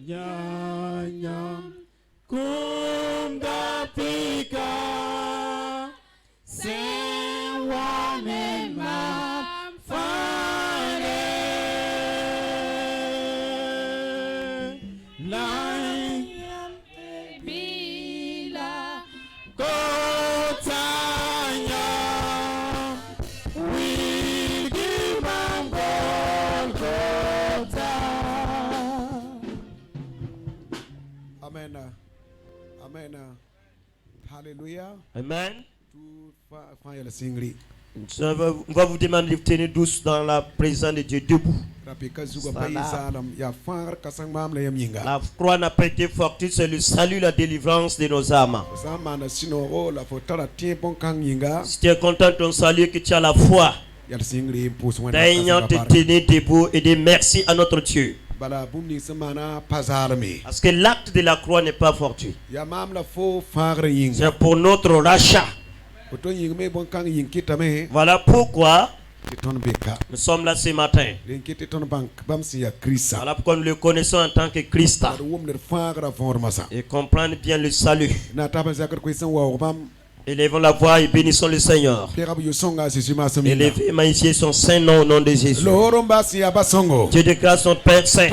Nyanyam kundapika sewane mafane layam bila kotanya wigi mangol kota. Amen. Amen. Hallelujah. Amen. On va vous demander de vous tenir douce dans la présence de Dieu debout. La croix n'a pas été fortune, c'est le salut, la délivrance de nos âmes. Si tu es content de ton salut, que tu as la foi, d'ailleurs te tenir debout et dire merci à notre Dieu. Parce que l'acte de la croix n'est pas fortuit. C'est pour notre rachat. Voilà pourquoi nous sommes là ce matin. Voilà pourquoi nous le connaissons en tant que Christ. Et comprendre bien le salut. Élevons la voix et bénissons le Seigneur. Élevez, magnifiez son saint nom au nom de Jésus. Dieu déclare son Père Saint.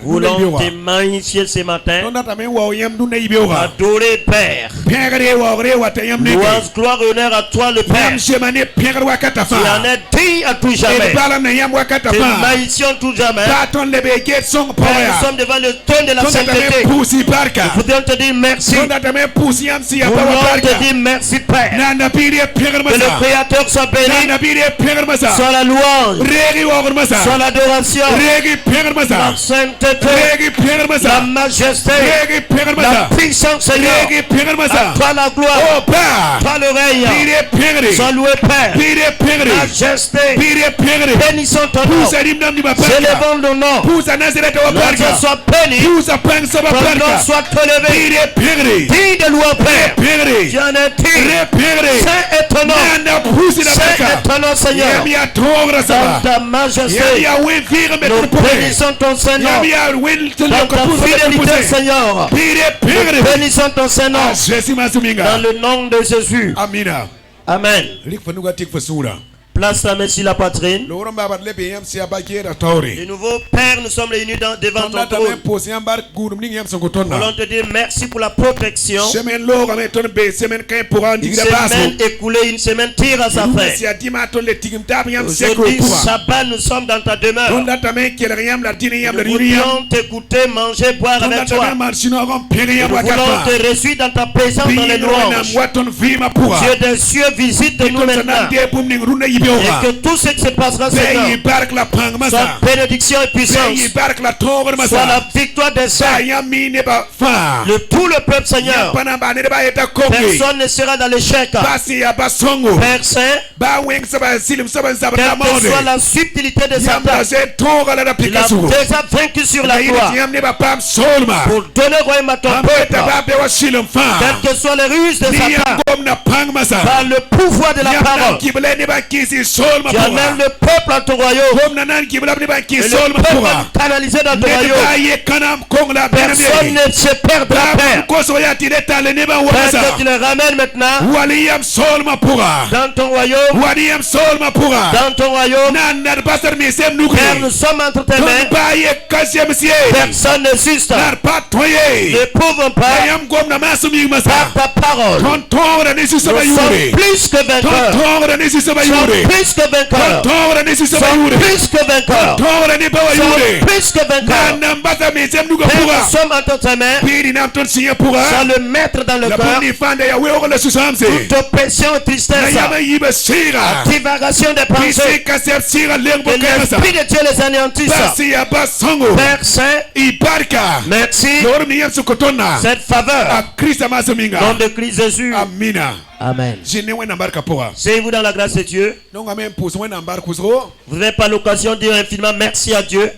Voulons te magnifier ce matin. Adorer Père. Louange, gloire et honneur à toi le Père. Tu en es digne à tout jamais. Te magnifions tout jamais. Père, nous sommes devant le trône de la sainteté. Nous voudrions te dire merci. Nous te dire merci Père. Que le Créateur soit béni. Soit la louange. Soit l'adoration. La sainteté. La majesté. La puissance Seigneur. À toi la gloire. Toi le règne. Sois loué Père. Majesté. Bénissons ton nom. Célébrons ton nom. Notre Dieu soit béni. Ton nom soit élevé. Digne de louer Père. Tu en es digne. Saint est ton nom. Saint est ton nom Seigneur. Dans ta majesté. Nous bénissons ton Seigneur. Dans ta fidélité Seigneur. Nous bénissons ton Seigneur. Dans le nom de Jésus. Amen. Place la main sur la poitrine. De nouveau, Père, nous sommes réunis devant ton trône. Voulons te dire merci pour la protection. Une semaine écoulée, une semaine tire à sa fin. Aujourd'hui, Shabbat, nous sommes dans ta demeure. Nous voulons t'écouter, manger, boire avec toi. Nous voulons te réjouir dans ta présence dans les louanges. Dieu des cieux, visite-nous maintenant. Et que tout ce qui se passera Seigneur soit bénédiction et puissance, soit la victoire des saints. Tout le peuple Seigneur, personne ne sera dans l'échec. Père Saint, quelle que soit la subtilité de Satan, il a déjà vaincu sur la croix pour donner royaume à ton peuple. Quelles que soient les ruses de Satan, par le pouvoir de la parole, tu amènes le peuple à ton royaume. Et le peuple canalisé dans ton royaume. Personne ne se perdra, Père. Père, que tu les ramènes maintenant dans ton royaume. Dans ton royaume. Père, nous sommes entre tes mains. Personne n'existe. Ne pouvons pas par ta parole. Nous sommes plus que vainqueurs. Plus que vainqueurs. Plus que vainqueurs. Plus que vainqueurs. Nous sommes entre tes mains. Sois le maître dans le cœur. Toute oppression et tristesse. Divagation des pensées. Que l'Esprit de Dieu les anéantisse. Père Saint, merci. Cette faveur. Nom de Christ Jésus. Amen. Savez-vous dans la grâce de Dieu? Vous n'avez pas l'occasion de dire infiniment merci à Dieu.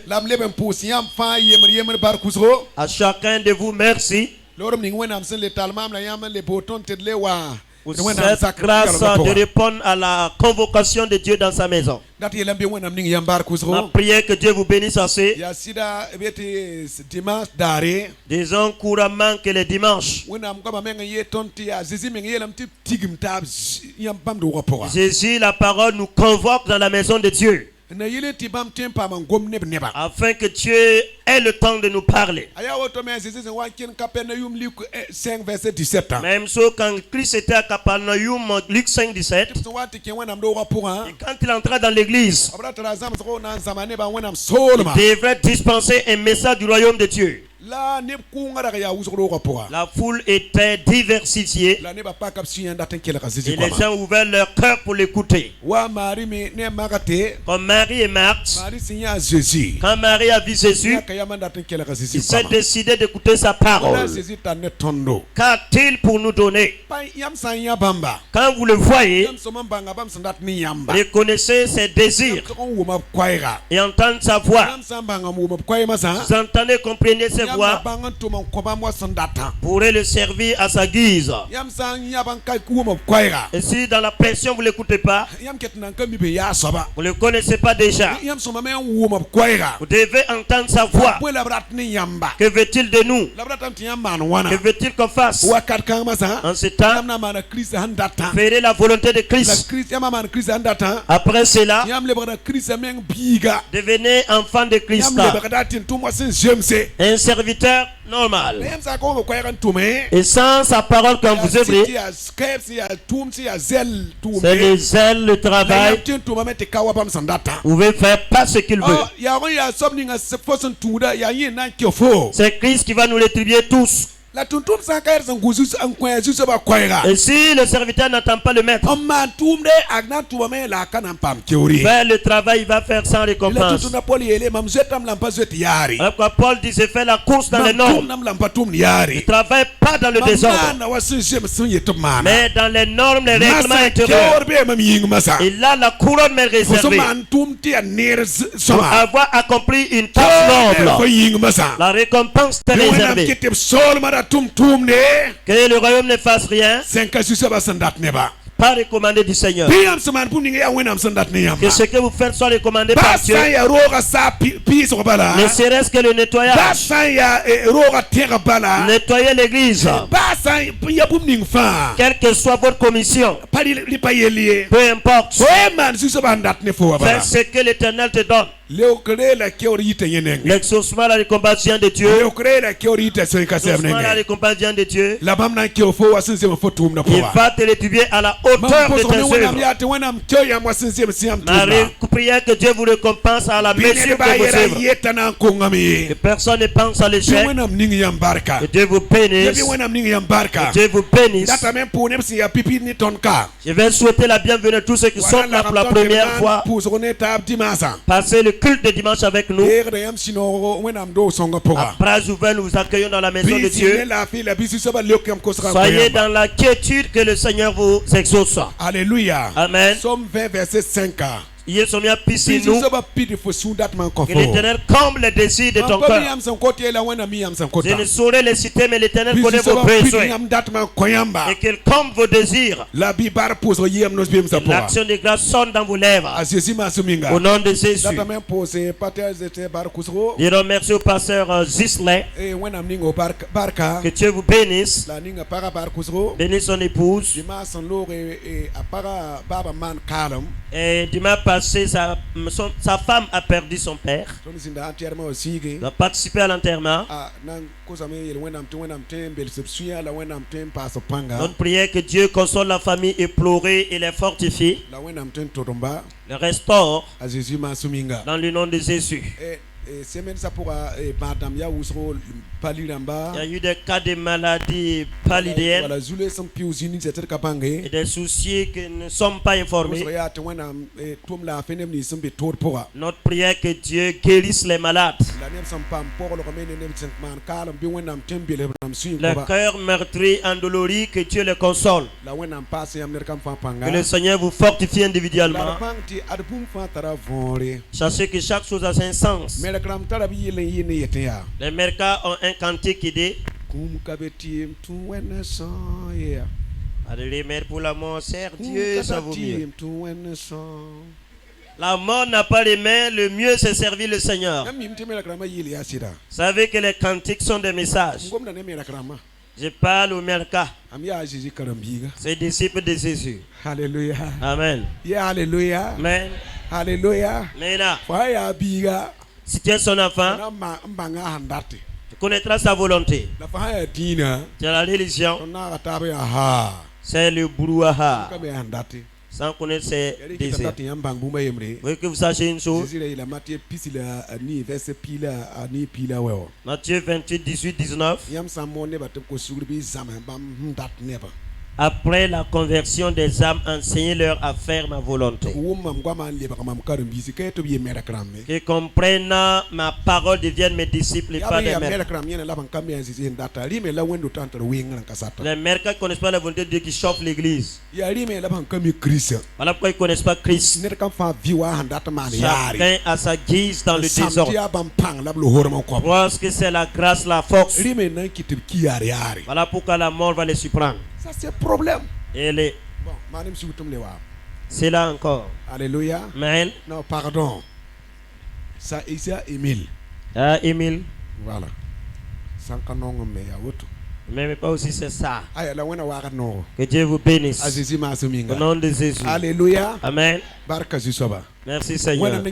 À chacun de vous, merci. Ou cette grâce de répondre à la convocation de Dieu dans sa maison. Ma prière que Dieu vous bénisse assez. Disons couramment que les dimanches, Jésus, la parole, nous convoque dans la maison de Dieu. Afin que Dieu ait le temps de nous parler. Même quand Christ était à Capernaum, Luc 5, 17, et quand il entra dans l'église, il devrait dispenser un message du royaume de Dieu. La foule était diversifiée et les gens ouvert leur cœur pour l'écouter. Comme Marie et Marthe, quand Marie a vu Jésus, il s'est décidé d'écouter sa parole. Qu'a-t-il pour nous donner? Quand vous le voyez, reconnaissez ses désirs et entendre sa voix. Vous entendez, comprenez ses voix. Pourrait le servir à sa guise. Et si dans la pression vous ne l'écoutez pas, vous ne le connaissez pas déjà, vous devez entendre sa voix. Que veut-il de nous? Que veut-il qu'on fasse? En ce temps, ferez la volonté de Christ. Après cela, devenez enfant de Christ. Un serviteur normal. Et sans sa parole quand vous œuvrez, c'est le zèle, le travail. Vous pouvez faire pas ce qu'il veut. C'est Christ qui va nous rétribuer tous. Et si le serviteur n'entend pas le maître, faire le travail, il va faire sans récompense. Alors que Paul disait faire la course dans les normes. Il ne travaille pas dans le désordre, mais dans les normes, les règlements intérieurs. Il a la couronne mais réservée pour avoir accompli une tâche noble. La récompense est réservée. Que le royaume ne fasse rien, pas recommandé du Seigneur. Que ce que vous faites soit recommandé par Dieu. Ne serait-ce que le nettoyage. Nettoyer l'église. Quelle que soit votre commission, peu importe. Fais ce que l'Éternel te donne. L'exaucement, la récompense vient de Dieu. L'exaucement, la récompense vient de Dieu. Il va te rétribuer à la hauteur de tes œuvres. Ma prière que Dieu vous récompense à la mesure de vos œuvres. Que personne ne pense à l'échec. Que Dieu vous bénisse. Que Dieu vous bénisse. Je vais souhaiter la bienvenue à tous ceux qui sont là pour la première fois. Passez le culte de dimanche avec nous. Après ouvert, nous vous accueillons dans la maison de Dieu. Soyez dans la quiétude que le Seigneur vous exauce. Alléluia. Amen. Somme 20 verset 5. Que l'Éternel comble les désirs de ton cœur. Je ne saurais les citer, mais l'Éternel connaît vos besoins. Et qu'il comble vos désirs. L'action de grâce sonne dans vos lèvres. Au nom de Jésus. Je remercie au pasteur Zisley. Que Dieu vous bénisse. Bénisse son épouse. Et dimanche passé, sa femme a perdu son père. Il a participé à l'enterrement. Notre prière que Dieu console la famille éplorée et les fortifie. Le restaure dans le nom de Jésus. Il y a eu des cas de maladies paludéennes et des soucis qui ne sont pas informés. Notre prière que Dieu guérisse les malades. Le cœur meurtri, endolori, que Dieu les console. Que le Seigneur vous fortifie individuellement. Sachez que chaque chose a son sens. Les mercas ont un cantique qui dit Alléluia, mais pour la mort, sert Dieu, ça vaut mieux. La mort n'a pas les mains, le mieux c'est servir le Seigneur. Vous savez que les cantiques sont des messages. Je parle au Merka, c'est disciple de Jésus. Alléluia. Amen. Yeah, alléluia. Amen. Alléluia. Maintenant, si tu es son enfant, tu connaîtras sa volonté. C'est la religion, c'est le brouhaha. Sans connaître ses désirs. Vous voulez que vous sachiez une chose? Matthieu 28, 18, 19. Après la conversion des âmes, enseignez-leur à faire ma volonté. Qu'ils comprennent ma parole, deviennent mes disciples et pas des mères. Les mères qui ne connaissent pas la volonté de Dieu qui chauffent l'église. Voilà pourquoi ils ne connaissent pas Christ. Chacun à sa guise dans le désordre. Parce que c'est la grâce, la force. Voilà pourquoi la mort va les surprendre. Ça c'est le problème. Bon, c'est là encore. Alléluia. Amen. Non, pardon. Ça ici Émile. Ah, Émile. Voilà. Mais pas aussi c'est ça. Que Dieu vous bénisse. Au nom de Jésus. Alléluia. Amen. Merci Seigneur.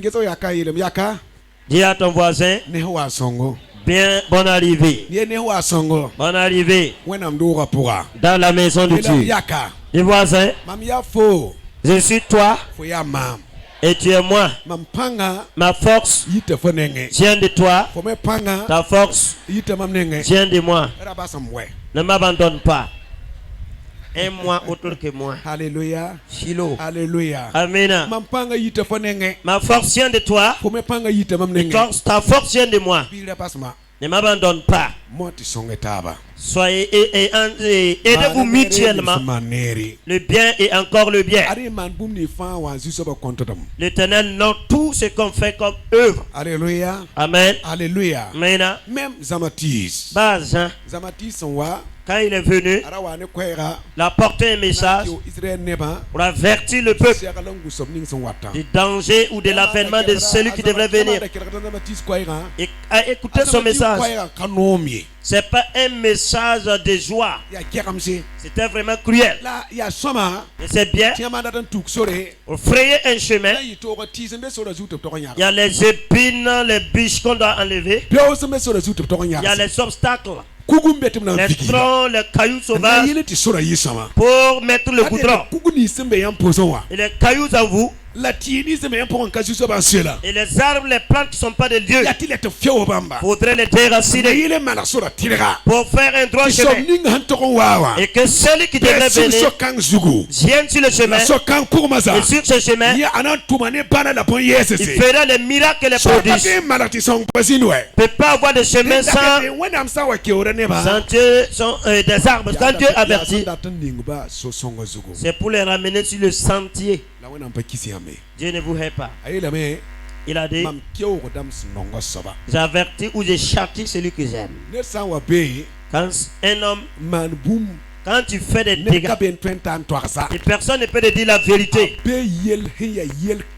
Dis à ton voisin. Bien, bonne arrivée. Bonne arrivée dans la maison de Dieu. Les voisins, je suis toi et tu es moi. Ma force vient de toi. Ta force vient de moi. Ne m'abandonne pas. Aime-moi autre que moi. Alléluia. Shiloh. Alléluia. Amen. Ma force vient de toi. Ta force vient de moi. Ne m'abandonne pas. Soyez aidez-vous mutuellement. Le bien et encore le bien. L'Éternel note tout ce qu'on fait comme œuvre. Alléluia. Amen. Alléluia. Amen. Même Zamatis. Quand il est venu, il a porté un message pour avertir le peuple du danger ou de l'avènement de celui qui devrait venir. Et à écouter son message. Ce n'est pas un message de joie. C'était vraiment cruel. Mais c'est bien. Pour frayer un chemin, il y a les épines, les biches qu'on doit enlever. Il y a les obstacles. Les troncs, les cailloux sauvages pour mettre le goudron. Et les cailloux à vous. Et les arbres, les plantes qui ne sont pas de Dieu, faudrait les déraciner pour faire un droit chemin. Et que celui qui devrait venir vienne sur le chemin. Et sur ce chemin, il fera les miracles et les prodiges. Il ne peut pas avoir de chemin sans Dieu, sans des arbres. Quand Dieu avertit, c'est pour les ramener sur le sentier. Dieu ne vous hait pas. Il a dit, j'avertis ou je châtie celui que j'aime. Quand un homme, quand tu fais des dégâts, et personne ne peut te dire la vérité.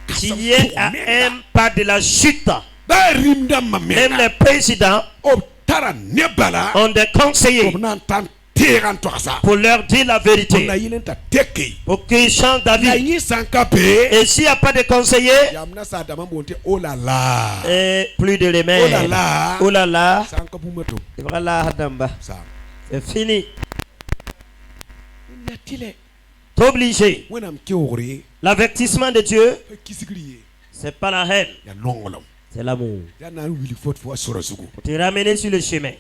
S'il y a un pas de la chute, même les présidents ont des conseillers pour leur dire la vérité, pour qu'ils changent d'avis. Et s'il n'y a pas de conseiller, et plus de les mains, oh là là, c'est fini. T'es obligé. L'avertissement de Dieu, c'est pas la haine, c'est l'amour. Pour te ramener sur le chemin.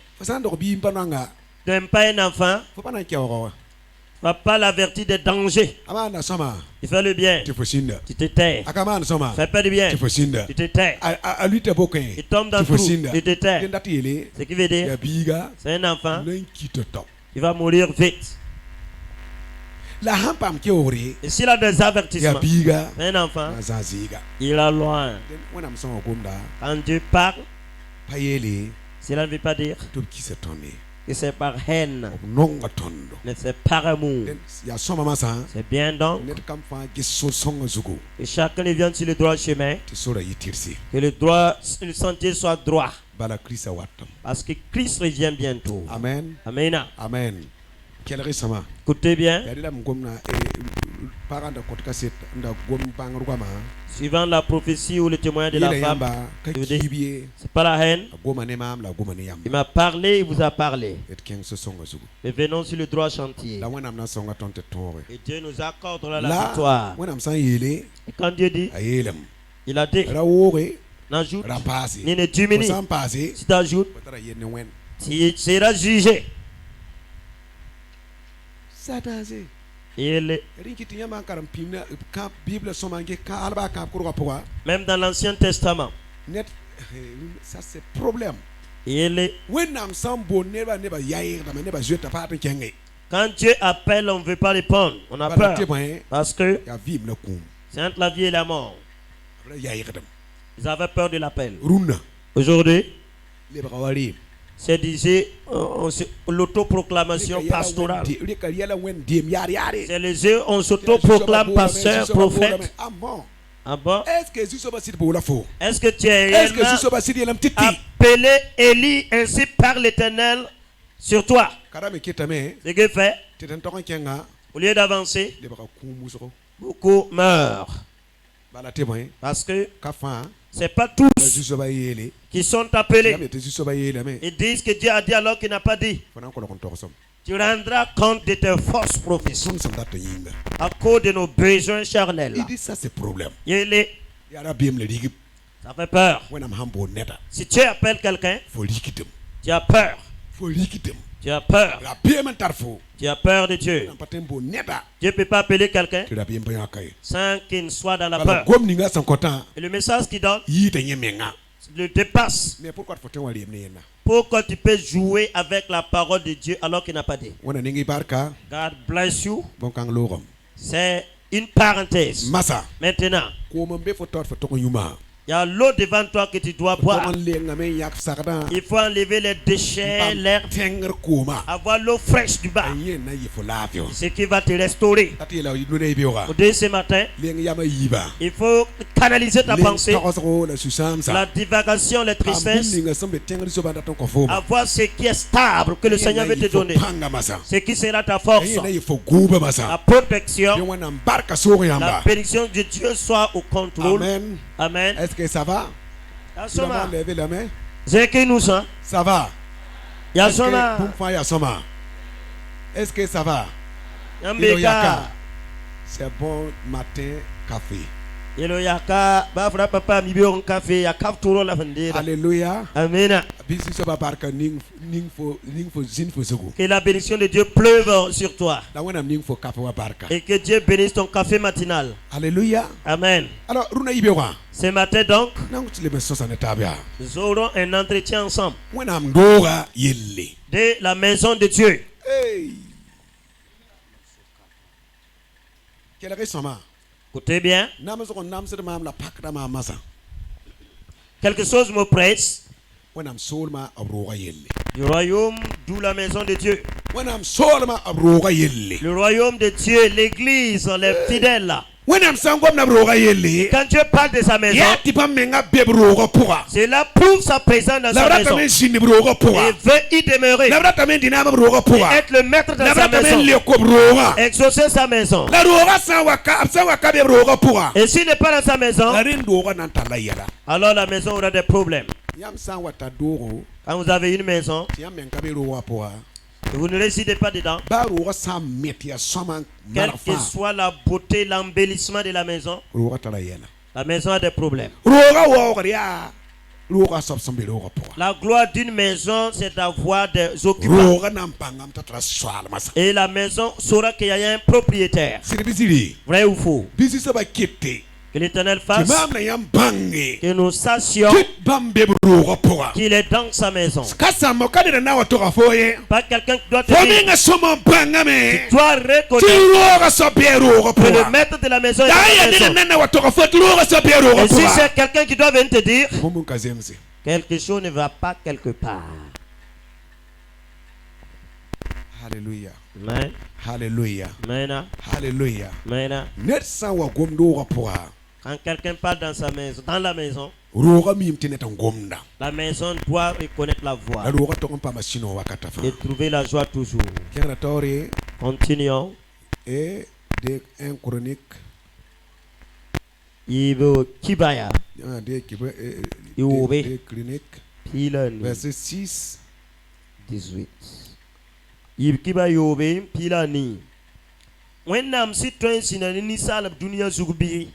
Tu n'aimes pas un enfant, papa l'avertit des dangers. Il fait le bien, tu te tais. Fais pas du bien, tu te tais. Il tombe dans le trou, tu te tais. Ce qui veut dire, c'est un enfant, il va mourir vite. Et s'il a des avertissements, un enfant, il a loin. Quand Dieu parle, cela ne veut pas dire Et c'est par haine, nonga tondo mais c'est par amour. ya soma masa C'est bien donc net kam fa gisso songa zugo que chacun vient sur le droit chemin, ti sura yitirsi que le sentier soit droit. bala krista watam Parce que Christ revient bientôt. amen Amen. amen kelere sama Écoutez bien, ya dila mgomna paranda kotka set nda gom bangur kwama suivant la prophétie ou le témoignage de la yela femme, yamba ka je veux dire, kibie c'est pas la haine. goma ne mam la goma ne yamba Il m'a parlé, il vous a parlé. et ken so songa zugo Mais venons sur le droit chantier. la wana amna songa tonte tore Et Dieu nous accordera la la victoire. wana am san yele Et quand Dieu dit, ayelam il a dit, rawore n'ajoute, rapasi ni ne diminue. sans passer Si tu ajoutes, batara yenne wen tu seras jugé. satase Et rinkiti yama karam pimna ka bible somange ka alba ka kurwa poa même dans l'Ancien Testament, net ça c'est problème et when am sambo never yair da never jeta patin kenge quand Dieu appelle, on ne veut pas répondre. On a peur. Parce que ya vim na kum c'est entre la vie et la mort. abra yair dam Ils avaient peur de l'appel. runa Aujourd'hui, le brawari c'est disait l'autoproclamation pastorale. rika yala wen dim yari C'est les yeux, on s'autoproclame pasteur, prophète. Ah bon? est-ce que Jésus va citer pour la faux Est-ce que tu es est-ce que Jésus va citer la petite appelé Élie ainsi par l'Éternel sur toi? karame kitame Ce qu'il fait, teten to kenga au lieu d'avancer, le bra kumu so beaucoup meurent. bala témoin Parce que kafa c'est pas tous Jésus va yele qui sont appelés. Jésus va yele mais Ils disent que Dieu a dit alors qu'il n'a pas dit. fana ko kon to som Tu rendras compte de tes fausses prophéties som data yinga à cause de nos besoins charnels. il dit ça c'est problème Il yara bim le digi ça fait peur. when am hambo neta Si tu appelles quelqu'un, fo likitem tu as peur. fo likitem Tu as peur. la bim tarfo Tu as peur de Dieu. am patembo neta Dieu ne peut pas appeler quelqu'un tu la bim pa kay sans qu'il soit dans la bala peur. gom ninga san kota Et le message qu'il donne yi te nyemenga le dépasse. mais pourquoi faut ten wali yemna Pourquoi tu peux jouer avec la parole de Dieu alors qu'il n'a pas dit? wana ningi barka God bless you. bon kang logam C'est une parenthèse. masa Maintenant, ko mo be fo tot fo to yuma il y a l'eau devant toi que tu dois boire. Il faut enlever les déchets, l'herbe, avoir l'eau fraîche du bas. Ce qui va te restaurer. Au début ce matin, il faut canaliser ta pensée. La divagation, la tristesse. Avoir ce qui est stable que le Seigneur veut te donner. Ce qui sera ta force. La protection. La bénédiction de Dieu soit au contrôle. Amen. Est-ce que ça va? Yasoma. Levez la main. C'est que nous sommes. Ça va? Yasoma. Est-ce que ça va? Yambeka. C'est bon matin café. Yelo yaka ba fra papa mi bi on café ya kaf turo la fandira. Alléluia. Amen. Que la bénédiction de Dieu pleuve sur toi. Et que Dieu bénisse ton café matinal. Alléluia. Amen. Alors, ce matin donc, nous aurons un entretien ensemble. De la maison de Dieu. Hey. Écoutez bien. Quelque chose me presse. Du royaume, d'où la maison de Dieu. Le royaume de Dieu, l'église, les fidèles là. Quand Dieu parle de sa maison, cela prouve sa présence dans sa maison. Il veut y demeurer. Et être le maître de sa maison. Exaucer sa maison. Et s'il n'est pas dans sa maison, alors la maison aura des problèmes. Quand vous avez une maison, vous ne résidez pas dedans. Quelle que soit la beauté, l'embellissement de la maison a des problèmes. La gloire d'une maison, c'est d'avoir des occupants. Et la maison saura qu'il y a un propriétaire. Vrai ou faux? Que l'Éternel fasse que nous sachions qu'il est dans sa maison. Pas quelqu'un qui doit te dire. Tu dois reconnaître que le maître de la maison est dans la maison. Et si c'est quelqu'un qui doit venir te dire quelque chose ne va pas quelque part. Hallelujah. Amen. Hallelujah. Amen. Hallelujah. Amen. Net sa wa gomdo rapora. Quand quelqu'un parle dans sa maison, dans la maison, Roga mi mtineta ngomda. la maison doit reconnaître la voix La roga to pa masino wakatafa. et trouver la joie toujours. Kera tore Continuons. et de 1 Chronique Ibo Kibaya, de Iwobe, Chronique Pilani, verset 6 18. Ibo Kibaya Yobe, Pilani. When nam citoyen sinani salab dunia zugubi,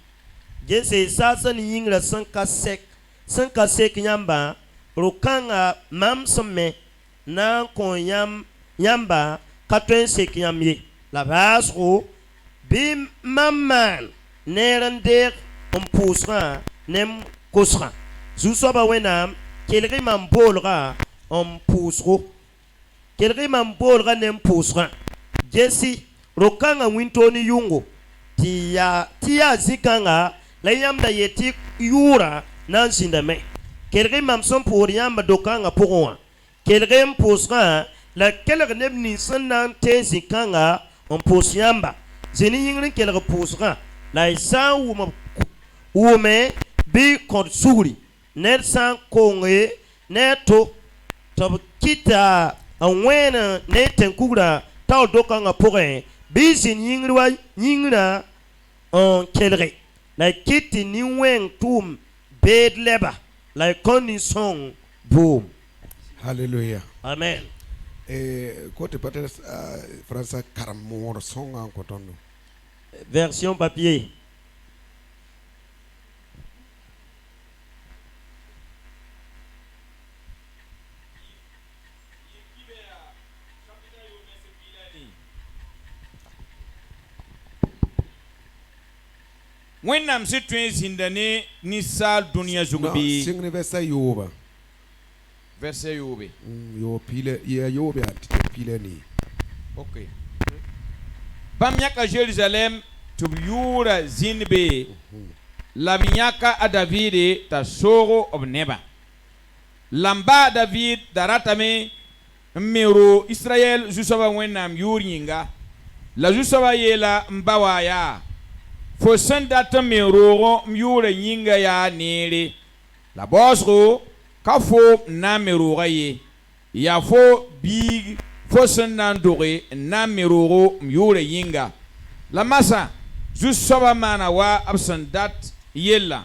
jese sasa ni yingra sanka sek nyamba, rokanga mam somme, na kon yamba, katwen sek yamye. La vasro, bim mamman, nerender, on poussera, nem kosra. Zusoba wenam, kelri mam bolra, on poussera. Kelri mam bolra nem poussera. Jesse, rokanga wintoni yungo tia zikanga la yamda yeti yura nan sindame kelre mamson pour yamba dokanga pour kelre mposra la kelre nebni sanan te zikanga on pos yamba zeni yingrin kelre posra la isa wume bi kod suri net san konge neto tob kita awena neten kugura taw dokanga pour Bisin yingra on kelre. La kiti ni wen tum bed leba. La koni song boom. Hallelujah. Amen. Côté peut-être français karamor song en cotonou. Version papier. When nam se twins hindane ni sal dunia zugubi. Sing verset yoba. Verset yobe. Yo pile yobe at pile ni. Okay. Bamyaka Jerusalem tubiyura zinbe. Lamyaka a Davide ta soro of neba. Lamba David daratame mero Israel jusaba wenam yuringa. La jusaba yela mbawaya. Fo sendata mero myure yinga ya nere. La bosro ka fo na mero ye. Ya fo big fo sendandore na mero myure yinga. La masa jusaba mana wa absendat yella.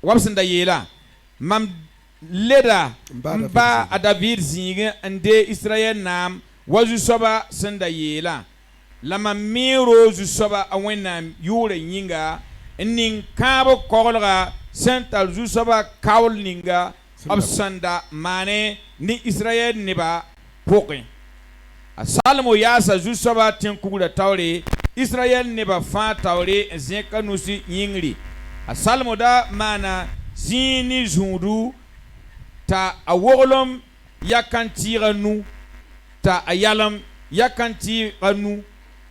Wabsenda yela. Mam leda mba a David zinga ande Israel nam wazu soba senda yela. Lama miro zu soba awena yure nyinga nin kabo kolga senta zu soba kawl ninga absanda mane ni Israel niba poke asalmo yasa zu soba tinkugura tawre Israel niba fa tawre zeka nusi yingri asalmo da mana zini zundu ta awolom yakantira nu ta ayalam yakantira nu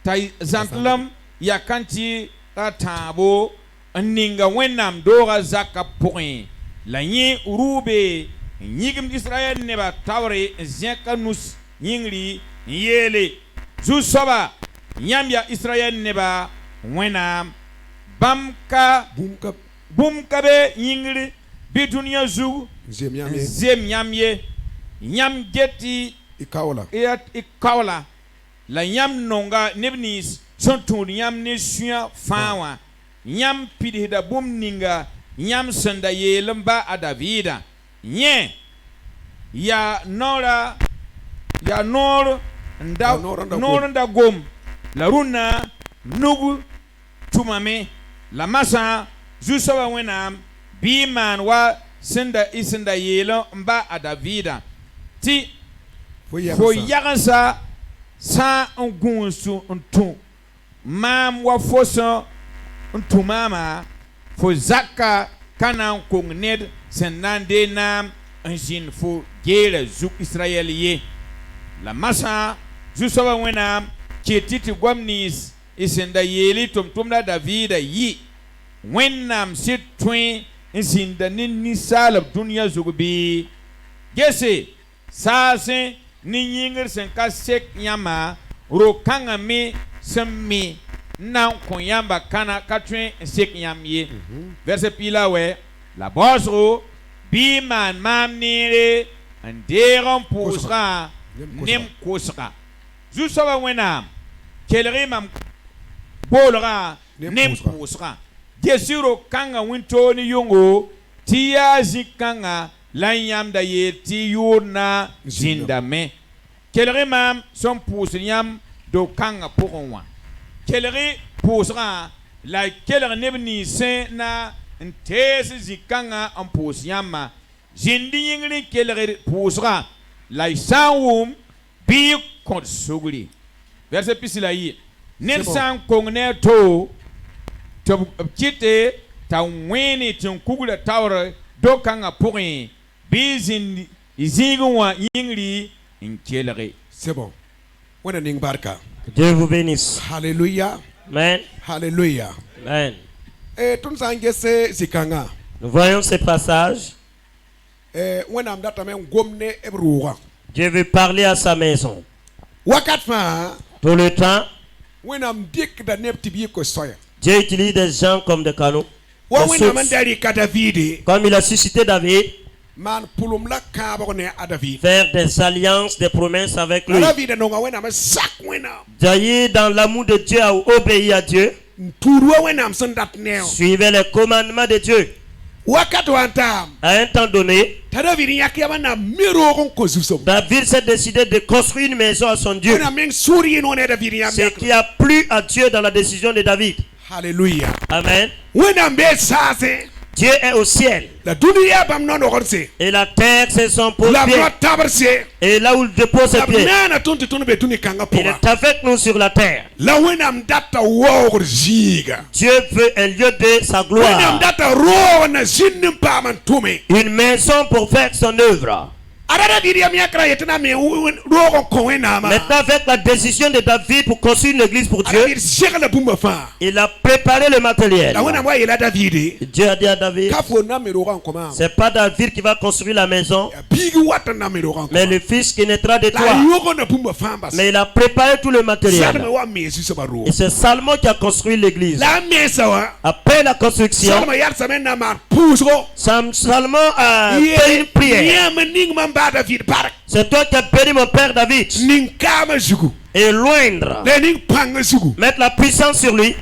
ta zantlam yakanti atabo ninga wenam dora zaka point la nyi urube nyigim Israel neba tawre zeka nus yingri yele zu soba nyambia Israel neba wenam bamka bumka be yingri bidunya zu zem nyamye nyam geti ikawla la nyam nonga nebnis son ton nyam ne suya fawa nyam pidida bum ninga nyam sanda yelamba a Davida nye ya nor nda gom la runa nugu tumame la masa jusaba wenam biman wa senda isenda yelamba a Davida ti fo yagansa sa un gunsu un tu mam wa fosa un tu mama fo zakka kana kong ned senande nam un jin fo gere zuk Israel ye la masa zu soba wenam ketiti gwamnis isenda yeli tumtumda Davida yi wenam sit twin isinda ni salab dunya zugubi gese sa se ni yingir sen ka sek yama ro kanga mi semmi nan kon yamba kana katwen sek yamye. Verset pila we la bosro bi man mamnire en deron pusra nem kusra zu sawa wena kelri mam bolra nem kusra jesiro kanga winto ni yungo tia zikanga lanyam da ye ti yurna zindame kelri mam son pusnyam do kanga pokonwa kelri pusra la kelri nebni sen na ntese zikanga en pusyama zindi yingri kelri pusra la sanwum bi kont sugri verset pisila yi nen san kongne to kite ta weni tin kugula tawre do kanga pourri bi zindi izingwa yingri in kelri. C'est bon. Wana ning barka. Dieu vous bénisse. Alléluia. Amen. Alléluia. Amen. Tout ça zikanga. Nous voyons ces passages. Dieu veut parler à sa maison. Tout le temps, Dieu utilise des gens comme des canaux. Comme il a suscité David, faire des alliances, des promesses avec lui. David, dans l'amour de Dieu, a obéi à Dieu. Suivez les commandements de Dieu. À un temps donné, David s'est décidé de construire une maison à son Dieu. Ce qui a plu à Dieu dans la décision de David. Alléluia. Amen. Dieu est au ciel. Et la terre, c'est son pied. Et là où il dépose ses pieds, il est avec nous sur la terre. Dieu veut un lieu de sa gloire. Une maison pour faire son œuvre. Maintenant, avec la décision de David pour construire une église pour Dieu, il a préparé le matériel. Dieu a dit à David, c'est pas David qui va construire la maison, mais le fils qui naîtra de toi. Mais il a préparé tout le matériel. Et c'est Salomon qui a construit l'église. Après la construction, Salomon a fait une prière. C'est toi qui as béni mon père David. Et loindre, mettre la puissance sur lui,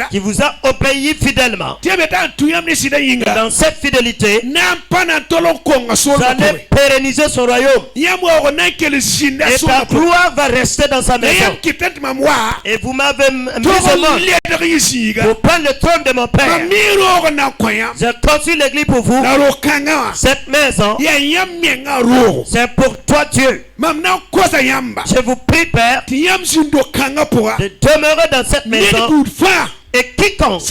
qui vous a obéi fidèlement. Dans cette fidélité, vous allez pérenniser son royaume. Et ta gloire va rester dans sa maison. Et vous m'avez mis au monde pour prendre le trône de mon père. J'ai construit l'église pour vous. Cette maison, c'est pour toi Dieu. Je vous prie, Père, de demeurer dans cette maison. Et quiconque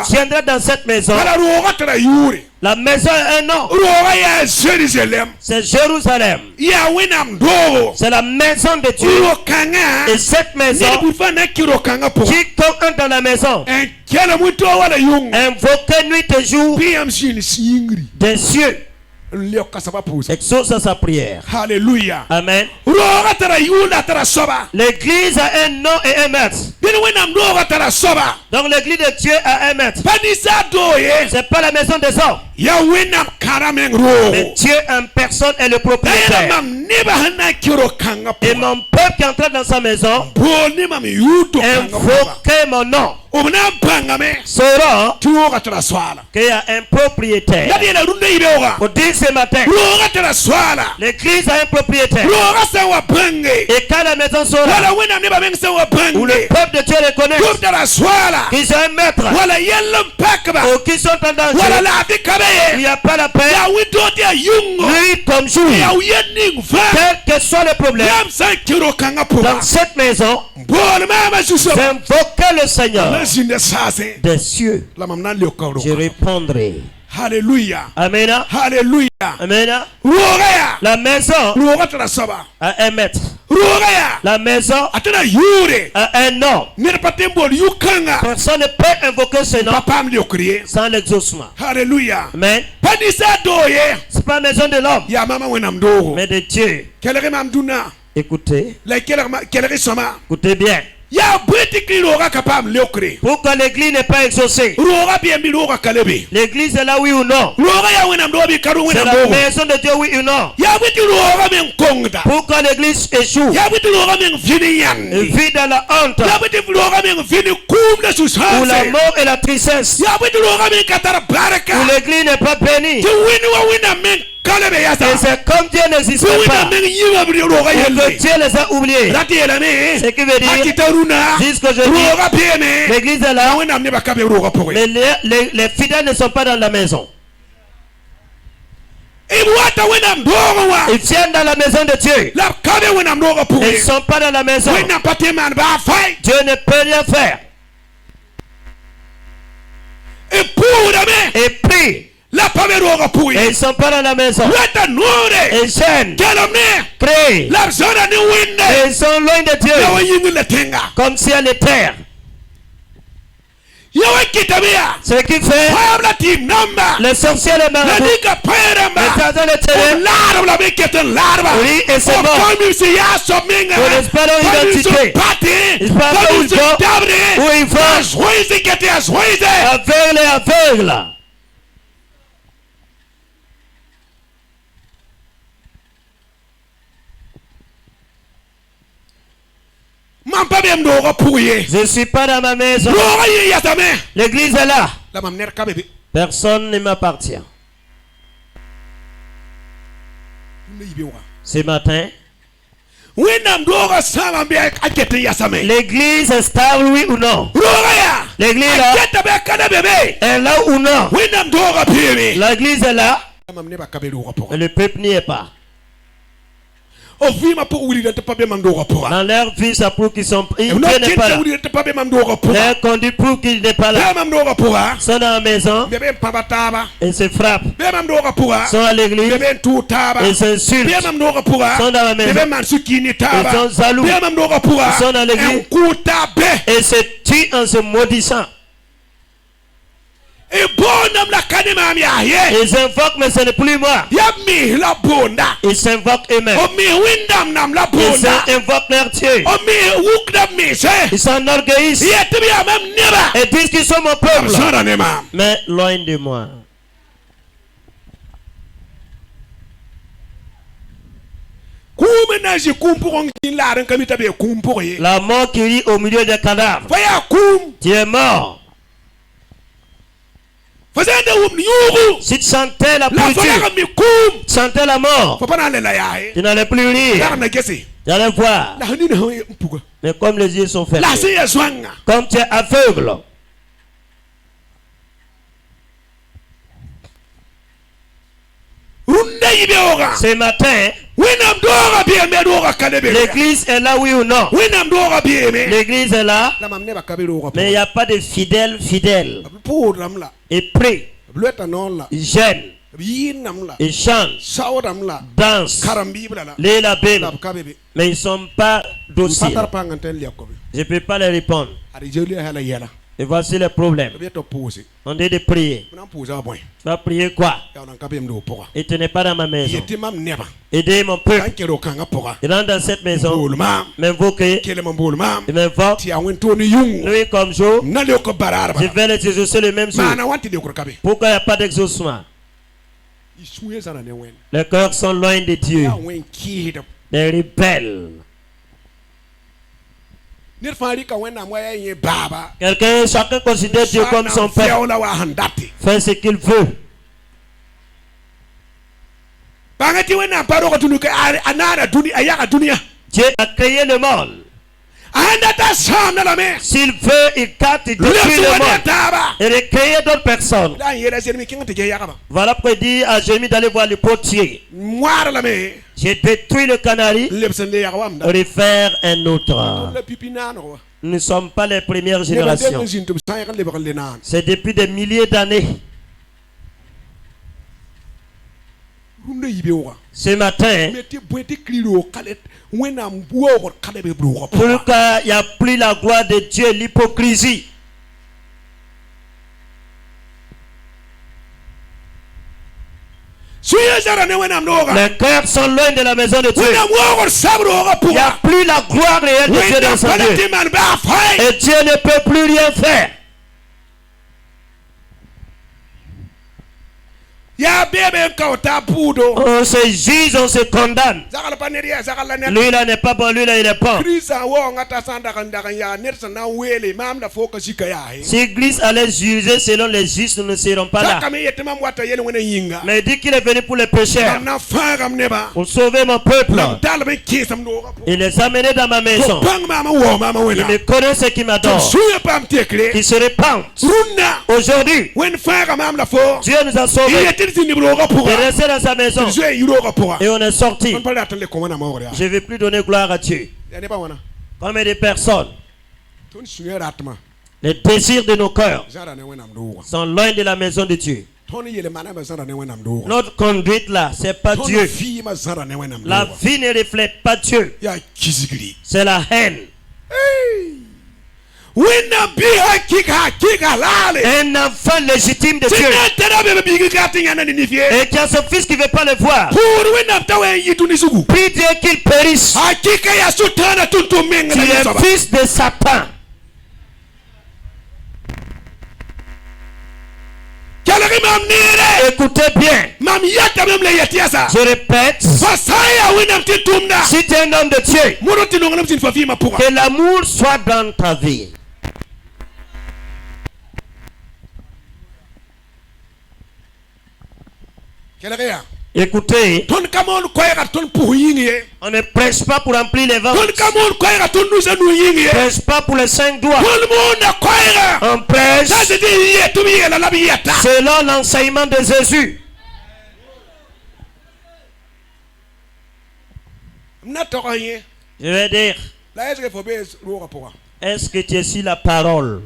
viendra dans cette maison, la maison est un nom. C'est Jérusalem. C'est la maison de Dieu. Et cette maison, quiconque entre dans la maison, invoquez nuit et jour des cieux. Exauce sa prière. Alléluia. Amen. L'église a un nom et un maître. Donc l'église de Dieu a un maître. C'est pas la maison des hommes. Mais Dieu en personne est le propriétaire. Et mon peuple qui entre dans sa maison, invoquez mon nom. Saura qu'il y a un propriétaire. Pour dire ce matin, l'église a un propriétaire. Et quand la maison sera, où le peuple de Dieu les connaît, qu'ils ont un maître, ou qui sont en danger, il n'y a pas la paix, nuit comme jour, quel que soit le problème, dans cette maison, j'invoquerai le Seigneur des cieux. Je répondrai. Alléluia. Amen. Alléluia. Amen. La maison a un maître. La maison a un nom. Personne ne peut invoquer ce nom sans l'exaucement. Alléluia. Amen. C'est pas la maison de l'homme, mais de Dieu. Écoutez. Écoutez bien. Pourquoi l'église n'est pas exaucée? L'église est là, oui ou non? C'est la maison de Dieu, oui ou non? Pourquoi l'église échoue? Elle vit dans la honte, où la mort et la tristesse, où l'église n'est pas bénie. Et c'est comme Dieu n'existe pas, ou que Dieu les a oubliés. Ce qui veut dire, jusqu'aujourd'hui, l'église est là, mais les fidèles ne sont pas dans la maison. Ils viennent dans la maison de Dieu. Ils ne sont pas dans la maison. Dieu ne peut rien faire. Et puis, et ils ne sont pas dans la maison. Ils gênent, crient. Et ils sont loin de Dieu, comme si elle est terre. Ce qui fait les sorciers, les marabouts, les tartins, les télés, oui, et c'est bon. Pour l'espérant identité, ils parlent où ils vont, où ils vont, aveugle et aveugle. Je ne suis pas dans ma maison. L'église est là. Personne ne m'appartient. Ce matin, l'église est stable, oui ou non? L'église est là ou non? L'église est là, mais le peuple n'y est pas. Dans leur vie, ça prouve qu'ils sont. Dieu n'est pas là. Leur conduit prouve qu'il n'est pas là. Ils sont dans la maison et se frappent. Ils sont à l'église et s'insultent. Ils sont dans la maison. Ils sont jaloux. Ils sont dans l'église et se tuent en se maudissant. Ils invoquent, mais ce n'est plus moi. Ils s'invoquent eux-mêmes. Ils invoquent leur Dieu. Ils s'enorgueillissent et disent qu'ils sont mon peuple. Mais loin de moi. La mort qui rit au milieu des cadavres. Tu es mort. Si tu sentais la pourriture, tu sentais la mort, tu n'allais plus rire, tu allais voir. Mais comme les yeux sont fermés, comme tu es aveugle, ce matin, l'église est là, oui ou non? L'église est là, mais il n'y a pas de fidèles. Et prient, ils gênent, ils chantent, dansent, lisent la Bible, mais ils ne sont pas dociles. Je ne peux pas les répondre. Et voici le problème. On dit de prier. Tu vas prier quoi? Et tu n'es pas dans ma maison. Aider mon peuple. Il rentre dans cette maison. M'invoquer. Il m'invoque. Nuit comme jour. Je vais les exaucer le même jour. Pourquoi il n'y a pas d'exaucement? Les cœurs sont loin de Dieu. Les rebelles. Chacun considère Dieu comme son père. Fait ce qu'il veut. Dieu a créé le monde. S'il veut, il capte, il détruit le monde. Et il crée d'autres personnes. Voilà pourquoi il dit à Jérémie d'aller voir le potier. J'ai détruit le canari, refaire un autre. Nous ne sommes pas les premières générations. C'est depuis des milliers d'années. ce matin, pour qu'il n'y a plus la gloire de Dieu, l'hypocrisie. Les cœurs sont loin de la maison de Dieu. Il n'y a plus la gloire réelle de Dieu dans son Dieu. Et Dieu ne peut plus rien faire. On se juge, on se condamne. Lui là n'est pas bon, lui là il est bon. Si l'église allait juger selon les justes, nous ne serons pas là. Mais il dit qu'il est venu pour les pécheurs, pour sauver mon peuple. Il les a menés dans ma maison. Il me connaît ce qui m'adore, qui se répand. Aujourd'hui, Dieu nous a sauvés. Il est resté dans sa maison et on est sorti. Je ne vais plus donner gloire à Dieu. Combien de personnes, les désirs de nos cœurs sont loin de la maison de Dieu. Notre conduite là, c'est pas Dieu. La vie ne reflète pas Dieu. C'est la haine. Un enfant légitime de Dieu et qui a son fils qui ne veut pas le voir, prie Dieu qu'il périsse. Tu es fils de Satan. Écoutez bien. Je répète. Si tu es un homme de Dieu, que l'amour soit dans ta vie. Écoutez, on ne prêche pas pour remplir les ventres. On ne prêche pas pour les 5 doigts. On prêche selon l'enseignement de Jésus. Je vais dire, est-ce que tu es sur la parole?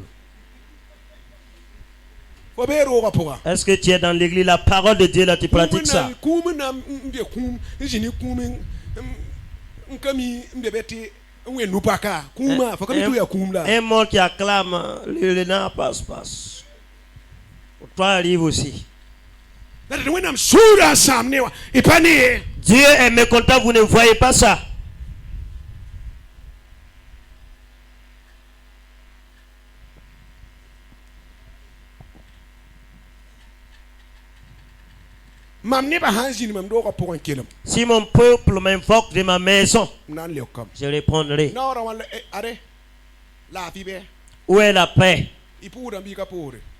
Est-ce que tu es dans l'église, la parole de Dieu, là tu pratiques ça? Un mot qui acclame, le nain passe. Pour toi arrive aussi. Dieu est mécontent, vous ne voyez pas ça. Si mon peuple m'invoque de ma maison, je répondrai. Où est la paix?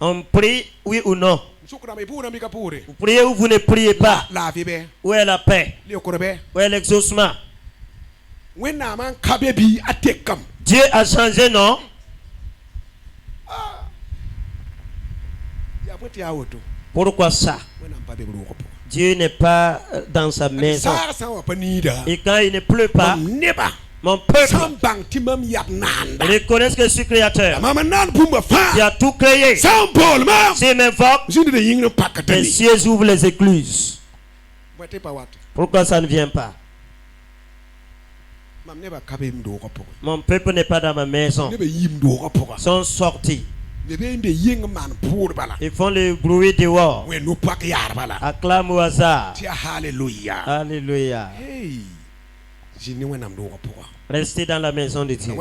On prie, oui ou non? Vous priez ou vous ne priez pas? Où est la paix? Où est l'exaucement? Dieu a changé, non? Pourquoi ça? Dieu n'est pas dans sa maison. Et quand il ne pleut pas, mon peuple reconnaît que je suis créateur. Il a tout créé. S'il m'invoque, les cieux ouvrent les écluses. Pourquoi ça ne vient pas? Mon peuple n'est pas dans ma maison. Ils sont sortis. Ils font le bruit dehors. Acclame au hasard. Alléluia. Alléluia. Restez dans la maison de Dieu.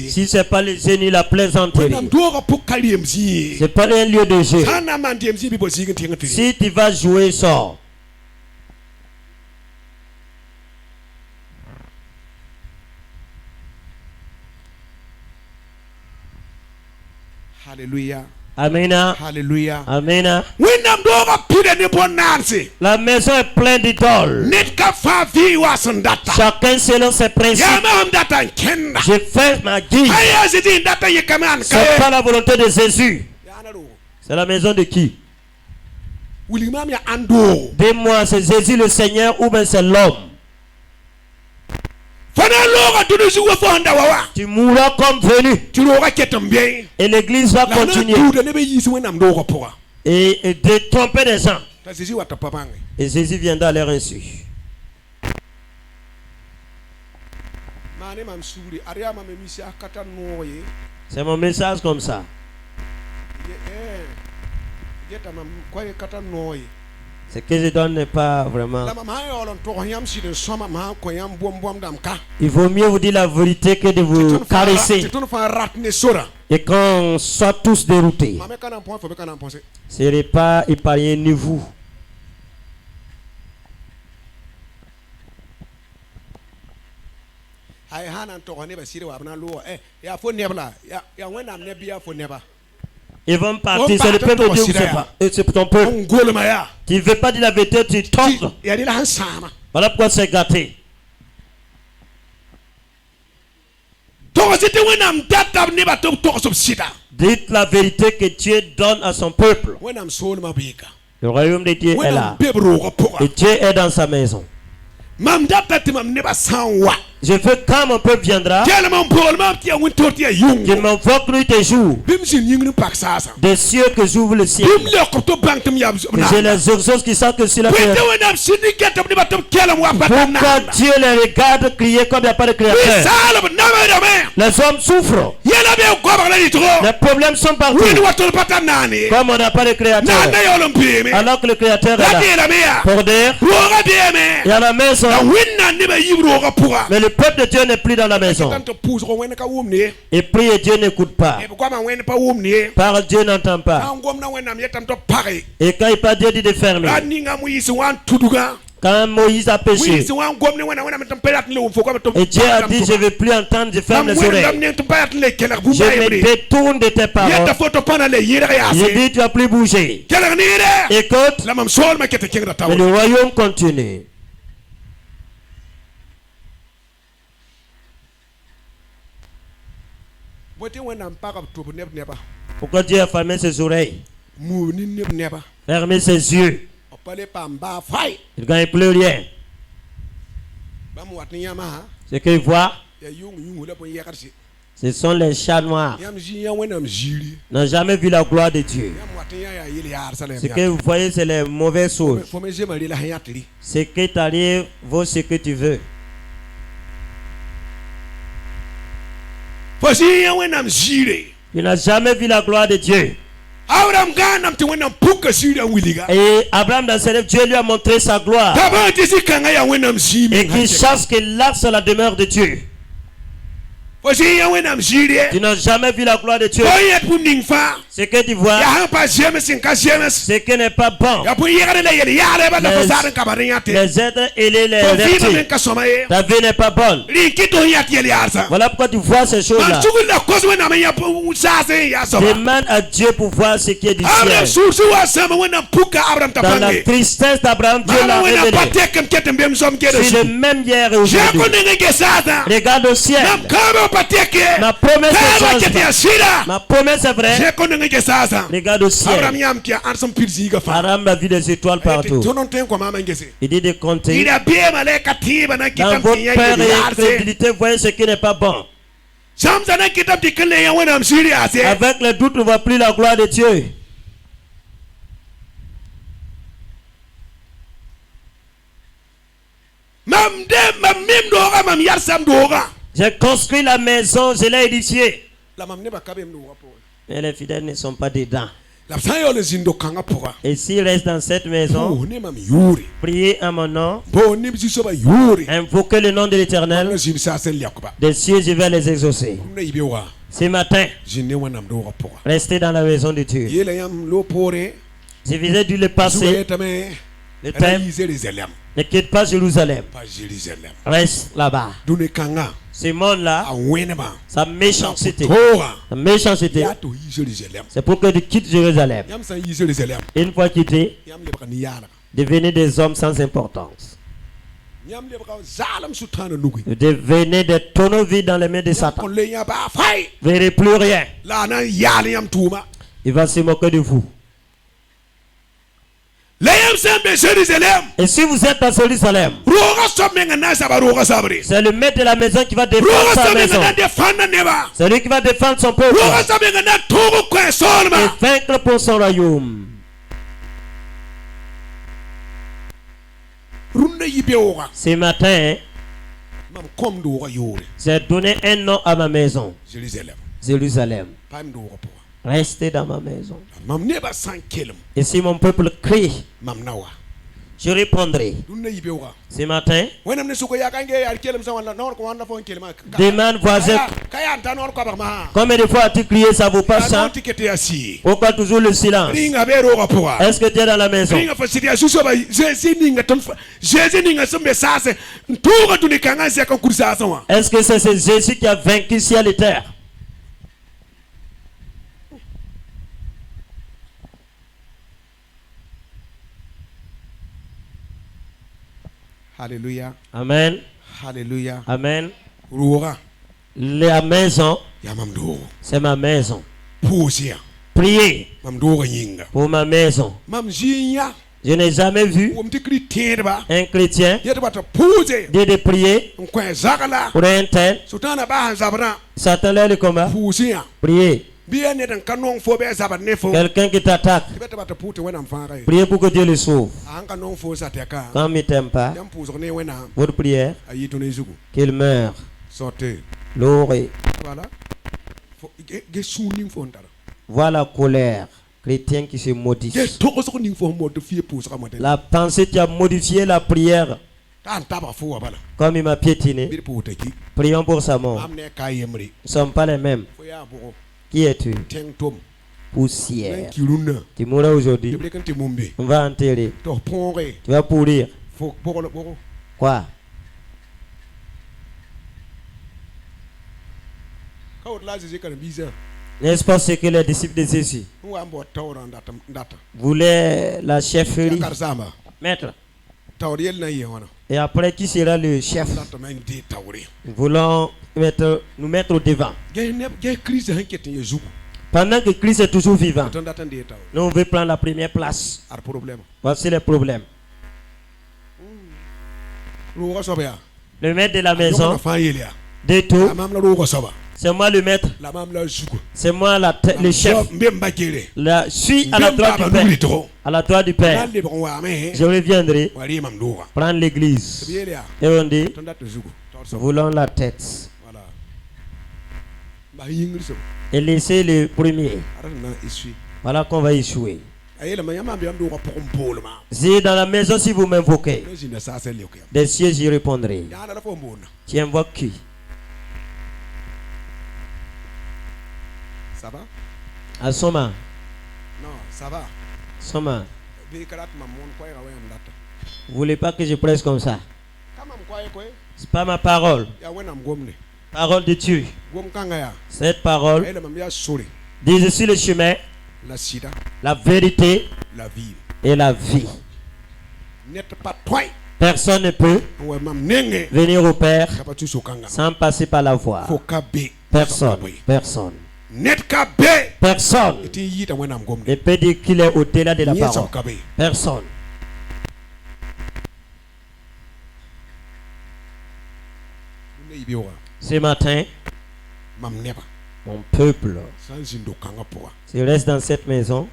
Si ce n'est pas le génie, la plaisanterie, ce n'est pas un lieu de jeu. Si tu vas jouer, sors. Alléluia. Amen. Alléluia. Amen. La maison est pleine d'idoles. Chacun selon ses principes. Je fais ma guise. C'est pas la volonté de Jésus. C'est la maison de qui? Dis-moi, c'est Jésus le Seigneur ou bien c'est l'homme? Tu mourras comme venu. Et l'église va continuer. Et de tromper les gens. Et Jésus viendra à leur insu. C'est mon message comme ça. Ce que je donne n'est pas vraiment. Il vaut mieux vous dire la vérité que de vous caresser. Et qu'on soit tous déroutés. Ce n'est pas épargné ni vous. Ils vont partir, c'est le peuple de Dieu, c'est ton peuple. Tu ne veux pas dire la vérité, tu tombes. Voilà pourquoi c'est gâté. Dites la vérité que Dieu donne à son peuple. Le royaume de Dieu est là. Et Dieu est dans sa maison. Je veux quand mon peuple viendra, qu'il m'invoque nuit et jour, des cieux que j'ouvre le ciel, que je les exauce qui savent que sur la terre. Pourquoi Dieu les regarde crier comme il n'y a pas de créateur? Les hommes souffrent. Les problèmes sont partout. Comme on n'a pas de créateur, alors que le créateur est là. Pour dire, il y a la maison. Mais le peuple de Dieu n'est plus dans la maison. Et prie et Dieu n'écoute pas. Parle, Dieu n'entend pas. Et quand il parle, Dieu dit de fermer. Quand Moïse a péché, et Dieu a dit, je ne veux plus entendre, je ferme les oreilles. Je me détourne de tes paroles. Je dis, tu ne vas plus bouger. Écoute, mais le royaume continue. Pourquoi Dieu a fermé ses oreilles? Fermé ses yeux. Il ne gagne plus rien. Ce qu'il voit, ce sont les chats noirs. N'ont jamais vu la gloire de Dieu. Ce que vous voyez, c'est les mauvaises choses. Ce qui t'arrive vaut ce que tu veux. Il n'a jamais vu la gloire de Dieu. Et Abraham dans ses rêves, Dieu lui a montré sa gloire. Et qu'il chasse qu'il lâche la demeure de Dieu. Tu n'as jamais vu la gloire de Dieu. Ce que tu vois, ce qui n'est pas bon. Les êtres et les reptiles. Ta vie n'est pas bonne. Voilà pourquoi tu vois ces choses-là. Demande à Dieu pour voir ce qui est du ciel. Dans la tristesse d'Abraham, Dieu l'a révélé. C'est le même hier et aujourd'hui. Regarde au ciel. Ma promesse est changement. Ma promesse est vraie. Regarde au ciel. Abraham a vu des étoiles partout. Il dit de compter. Dans votre peur et incrédulité, voyez ce qui n'est pas bon. Avec le doute, on ne voit plus la gloire de Dieu. J'ai construit la maison, je l'ai édifiée. Mais les fidèles ne sont pas dedans. Et s'ils restent dans cette maison, priez en mon nom, invoquez le nom de l'Éternel, des cieux je vais les exaucer. Ce matin, restez dans la maison de Dieu. Je vous ai dû le passer. Le thème, ne quitte pas Jérusalem. Reste là-bas. Ce monde-là, sa méchanceté, c'est pour que tu quittes Jérusalem. Une fois quitté, devenez des hommes sans importance. Devenez des tonneaux vides dans les mains de Satan. Vous ne verrez plus rien. Il va se moquer de vous. Et si vous êtes à Jérusalem, c'est le maître de la maison qui va défendre sa maison. C'est lui qui va défendre son peuple et vaincre pour son royaume. Ce matin, j'ai donné un nom à ma maison. Jérusalem. Restez dans ma maison. Et si mon peuple crie, je répondrai. Ce matin, demande voisin, combien de fois as-tu crié, ça vaut pas ça? Pourquoi toujours le silence? Est-ce que tu es dans la maison? Est-ce que c'est Jésus qui a vaincu ciel et terre? Alléluia. Amen. Alléluia. Amen. La maison, c'est ma maison. Priez pour ma maison. Je n'ai jamais vu un chrétien dire de prier pour un tel. Satan l'a le combat. Priez. Quelqu'un qui t'attaque, priez pour que Dieu le sauve. Quand il ne t'aime pas, votre prière, qu'il meure. L'orée. Voilà la colère chrétien qui se modifie. La pensée qui a modifié la prière. Comme il m'a piétiné, prions pour sa mort. Nous ne sommes pas les mêmes. Qui es-tu? Poussière. Tu mourras aujourd'hui. On va enterrer. Tu vas pourrir. Quoi? N'est-ce pas ce que les disciples de Jésus voulaient la chefferie? Maître. Et après, qui sera le chef? Nous voulons nous mettre au devant. Pendant que Christ est toujours vivant, nous on veut prendre la première place. Voici les problèmes. Le maître de la maison, de tout, c'est moi le maître, c'est moi le chef. Je suis à la droite du Père. À la droite du Père. Je reviendrai prendre l'église. Et on dit, nous voulons la tête. Et laisser le premier. Voilà qu'on va échouer. Si dans la maison, si vous m'invoquez, des cieux j'y répondrai. Tu invoques qui? Ça va? À Soma. Non, ça va. Soma. Vous voulez pas que je presse comme ça? C'est pas ma parole. Parole de Dieu. Cette parole dit: je suis le chemin, la vérité et la vie. Personne ne peut venir au Père sans passer par la voie. Personne. Personne. Personne ne peut dire qu'il est au-delà de la parole. Personne. Ce matin, mon peuple, s'il reste dans cette maison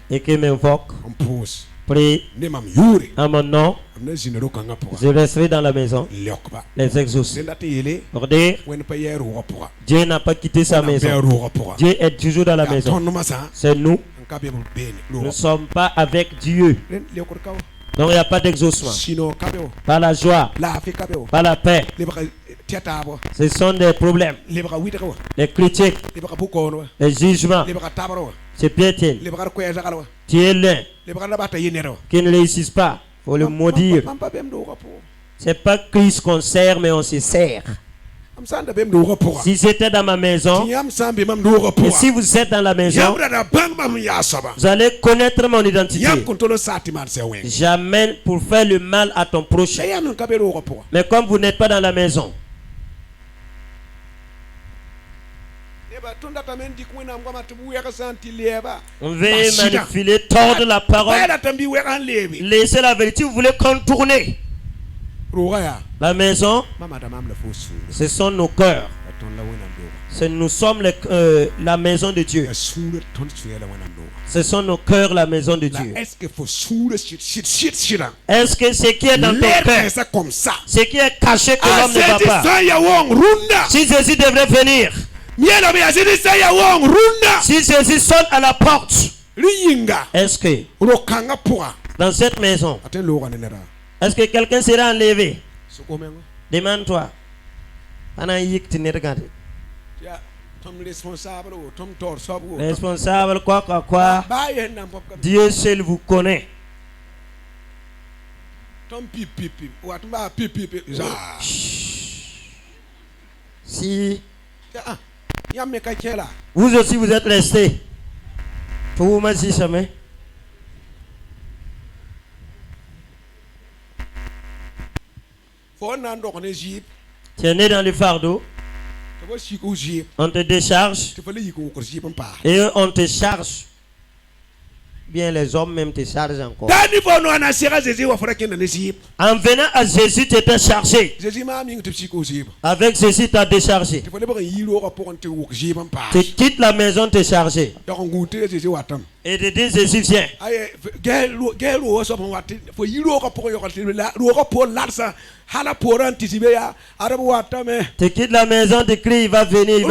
et qu'il m'invoque, prie à mon nom, je resterai dans la maison, les exaucer. Pour dire, Dieu n'a pas quitté sa maison. Dieu est toujours dans la maison. C'est nous. Nous ne sommes pas avec Dieu. Donc il n'y a pas d'exaucement. Pas la joie, pas la paix. Ce sont des problèmes. Les critiques, les jugements, c'est piétine. Tu es l'un qui ne réussissent pas. Il faut le maudire. C'est pas Christ qu'on sert, mais on se sert. Si c'était dans ma maison, et si vous êtes dans la maison, vous allez connaître mon identité. Jamais pour faire le mal à ton prochain. Mais comme vous n'êtes pas dans la maison, on veut manipuler, tordre la parole, laisser la vérité. Vous voulez contourner la maison. Ce sont nos cœurs. Nous sommes la maison de Dieu. Ce sont nos cœurs, la maison de Dieu. Est-ce que ce qui est dans ton cœur, ce qui est caché que l'homme ne va pas, si Jésus devrait venir, si Jésus sonne à la porte, est-ce que dans cette maison, est-ce que quelqu'un sera enlevé? Demande-toi. Responsable, quoi. Dieu seul vous connaît. Si vous aussi vous êtes restés, pour vous mettre si jamais. Tu es né dans le fardeau. On te décharge. Et on te charge. Bien, les hommes même te chargent encore. En venant à Jésus, tu étais chargé. Avec Jésus, tu as déchargé. Tu quittes la maison, tu es chargé. Et tu dis, Jésus vient. Tu quittes la maison, tu cries, il va venir.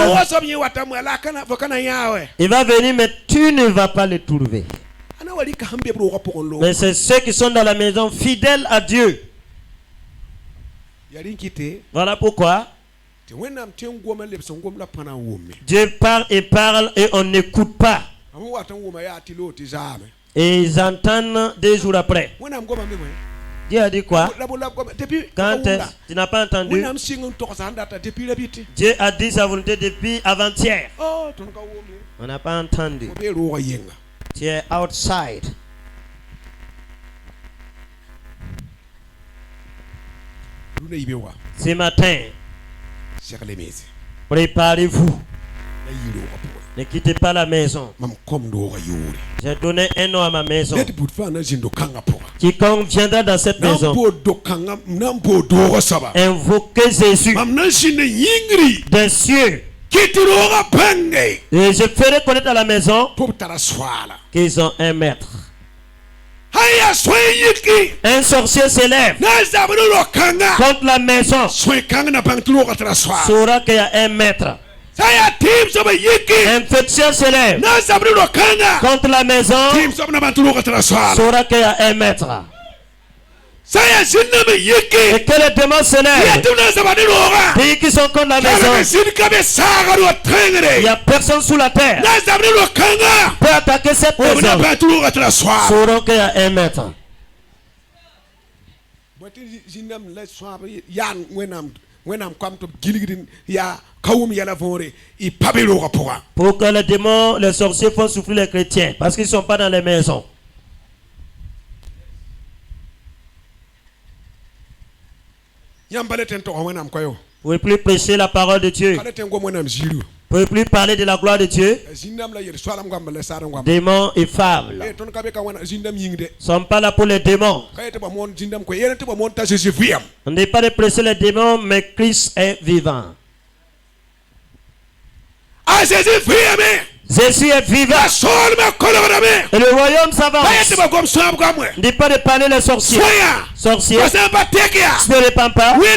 Il va venir, mais tu ne vas pas le trouver. Mais c'est ceux qui sont dans la maison fidèles à Dieu. Voilà pourquoi Dieu parle et on n'écoute pas. Et ils entendent 2 jours après. Dieu a dit quoi? Quand tu n'as pas entendu, Dieu a dit sa volonté depuis avant-hier. On n'a pas entendu. Tu es outside. Ce matin, préparez-vous. Ne quittez pas la maison. J'ai donné un nom à ma maison. Quiconque viendra dans cette maison, invoquez Jésus des cieux. Et je ferai connaître à la maison qu'ils ont un maître. Un sorcier s'élève contre la maison, saura qu'il y a un maître. Un féticheur s'élève contre la maison, saura qu'il y a un maître. Et que les démons s'élèvent, pays qui sont contre la maison, il n'y a personne sous la terre peut attaquer cette maison, sauront qu'il y a un maître. Pour que les démons, les sorciers font souffrir les chrétiens, parce qu'ils ne sont pas dans les maisons. Vous ne pouvez plus prêcher la parole de Dieu. Vous ne pouvez plus parler de la gloire de Dieu. Démons et fables ne sont pas là pour les démons. On n'est pas de prêcher les démons, mais Christ est vivant. Jésus est vivant. Et le royaume s'avance. Ne dit pas de parler les sorciers. Sorciers, tu ne répands pas. Dieu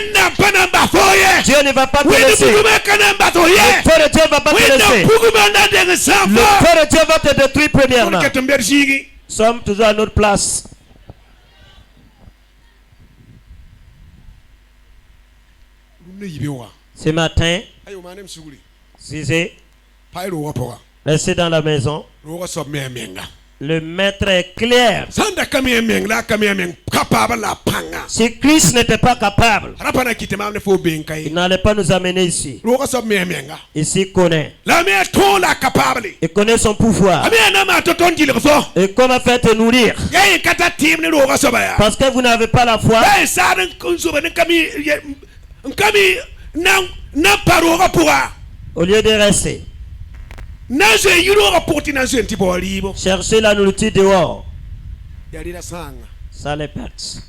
ne va pas te laisser. Le feu de Dieu ne va pas te laisser. Le feu de Dieu va te détruire premièrement. Nous sommes toujours à notre place. Ce matin, restez dans la maison. Le maître est clair. Si Christ n'était pas capable, il n'allait pas nous amener ici. Ici, il connaît. Il connaît son pouvoir. Et comment faire te nourrir? Parce que vous n'avez pas la foi. Au lieu de rester, chercher la nourriture dehors, ça les pète.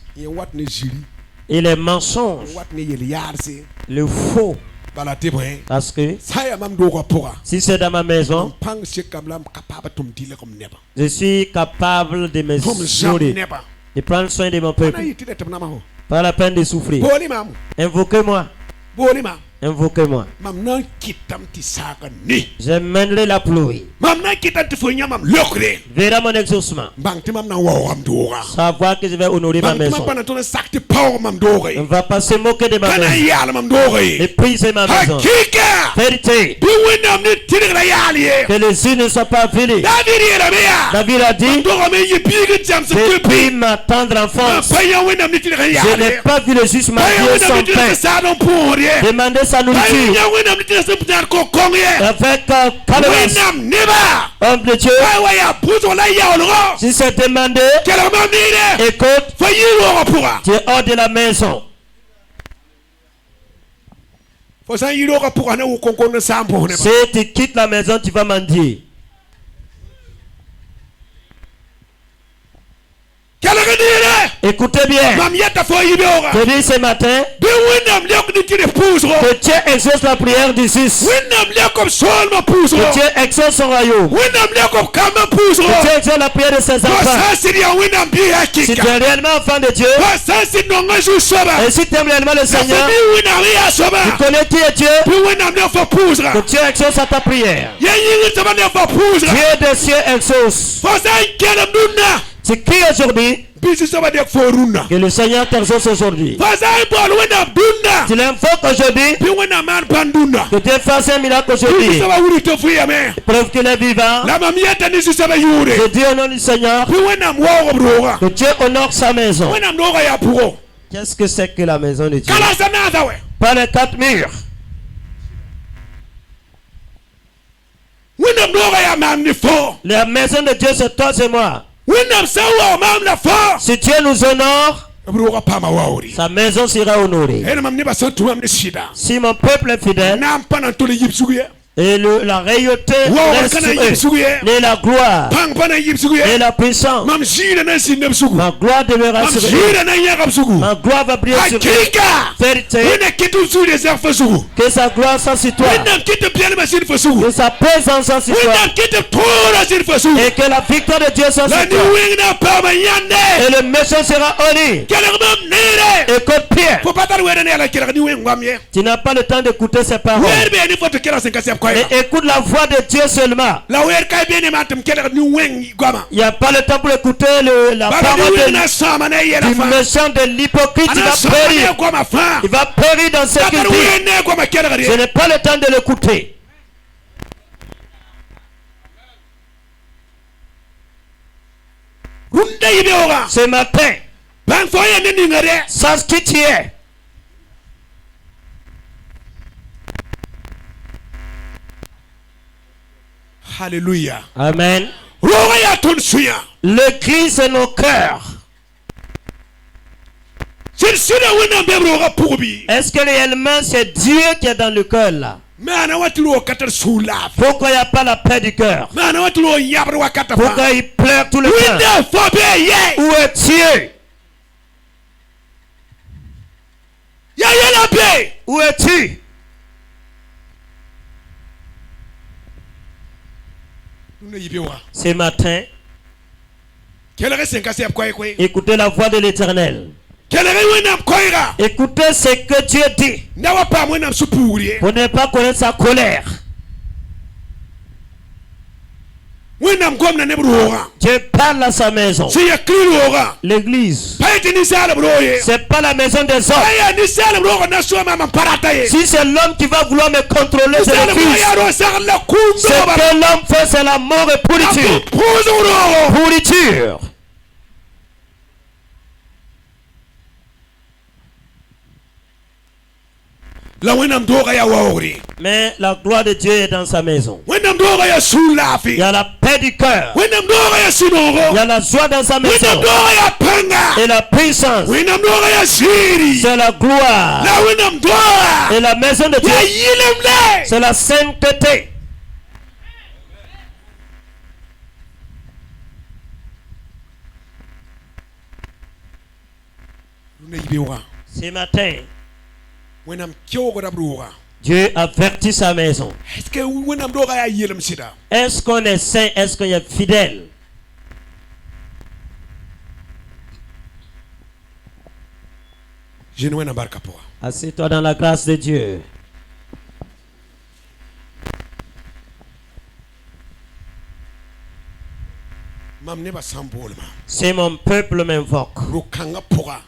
Et les mensonges, le faux, Parce que si c'est dans ma maison, je suis capable de me nourrir, de prendre soin de mon peuple. Pas la peine de souffrir. Invoquez-moi. Invoquez-moi. Je mènerai la pluie. Verra mon exaucement. Savoir que je vais honorer ma maison. On ne va pas se moquer de ma maison. Mépriser ma maison. Vérité. Que les yeux ne soient pas vilés. David a dit, depuis ma tendre enfance, je n'ai pas vu le juste marié sans pain. Demandez sa nourriture. Avec Calebas, homme de Dieu, si c'est demandé, écoute, tu es hors de la maison. Si tu quittes la maison, tu vas mendier. Écoutez bien. Je dis ce matin que Dieu exauce la prière du Fils. Que Dieu exauce son royaume. Que Dieu exauce la prière de ses enfants. Si tu es réellement enfant de Dieu, et si tu aimes réellement le Seigneur, tu connais qui est Dieu, que Dieu exauce à ta prière. Dieu des cieux exauce. C'est qui aujourd'hui? Que le Seigneur t'exauce aujourd'hui. Tu l'invoques aujourd'hui. Que Dieu fasse un miracle aujourd'hui. Preuve qu'il est vivant. Je dis au nom du Seigneur que Dieu honore sa maison. Qu'est-ce que c'est que la maison de Dieu? Pas les 4 murs. La maison de Dieu, c'est toi et moi. Si Dieu nous honore, sa maison sera honorée. Si mon peuple est fidèle, et la royauté reste sur eux, et la gloire, et la puissance, ma gloire demeurera sur eux. Ma gloire va briller sur eux. Vérité, que sa gloire soit sur toi, que sa présence soit sur toi, et que la victoire de Dieu soit sur toi, et le méchant sera honni. Écoute Pierre, tu n'as pas le temps d'écouter ses paroles. Et écoute la voix de Dieu seulement. Il n'y a pas le temps pour écouter la parole du méchant, de l'hypocrite. Il va périr. Il va périr dans ce qu'il dit. Je n'ai pas le temps de l'écouter. Ce matin, sache qui tu es. Alléluia. Amen. Le Christ est nos cœurs. Est-ce que réellement c'est Dieu qui est dans le cœur là? Pourquoi il n'y a pas la paix du cœur? Pourquoi il pleure tout le temps? Où est Dieu? Où es-tu? Ce matin, écoutez la voix de l'Éternel. Écoutez ce que Dieu dit. Vous n'avez pas connaître sa colère. Dieu parle à sa maison. L'église, c'est pas la maison des hommes. Si c'est l'homme qui va vouloir me contrôler, c'est l'église. Ce que l'homme fait, c'est la mort et pourriture. Pourriture. Mais la gloire de Dieu est dans sa maison. Il y a la paix du cœur. Il y a la joie dans sa maison. Et la puissance. C'est la gloire. Et la maison de Dieu, c'est la sainteté. Ce matin, Dieu avertit sa maison. Est-ce qu'on est saint? Est-ce qu'on est fidèle? Assieds-toi dans la grâce de Dieu. Si mon peuple m'invoque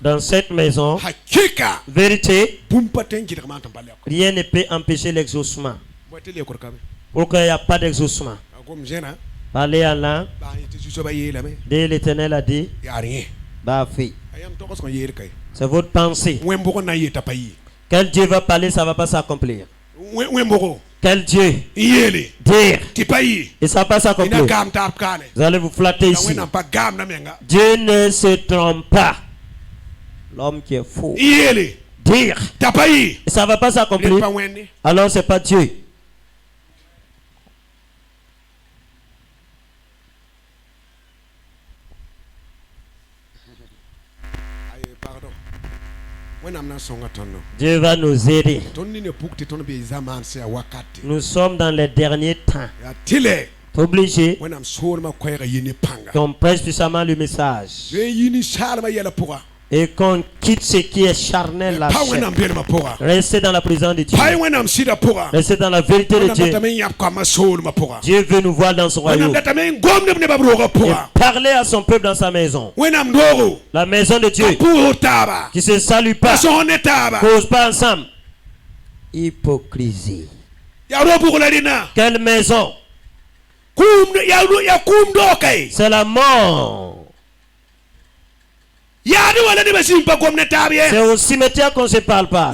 dans cette maison, vérité, rien ne peut empêcher l'exaucement. Pourquoi il n'y a pas d'exaucement? Parlez en langue. Dès l'Éternel a dit, bah, fille. C'est votre pensée. Quel Dieu va parler, ça ne va pas s'accomplir. Quel Dieu dire et ça va pas s'accomplir. Vous allez vous flatter ici. Dieu ne se trompe pas. L'homme qui est faux dire et ça va pas s'accomplir. Alors c'est pas Dieu. Dieu va nous aider. Nous sommes dans les derniers temps. Obligé qu'on prêche puissamment le message et qu'on quitte ce qui est charnel, la chair. Restez dans la présence de Dieu. Restez dans la vérité de Dieu. Dieu veut nous voir dans son royaume. Et parler à son peuple dans sa maison. La maison de Dieu qui ne se salue pas, cause pas ensemble. Hypocrisie. Quelle maison? C'est la mort. C'est au cimetière qu'on ne se parle pas.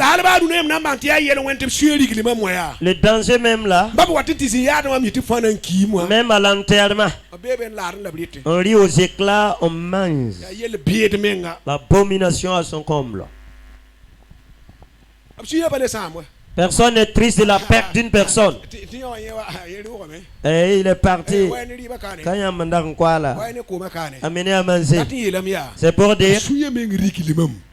Le danger même là, même à l'enterrement, on rit aux éclats, on mange. L'abomination à son comble. Personne n'est triste de la perte d'une personne. Et il est parti. Quand il y a un mandat quoi là, amené à manger. C'est pour dire,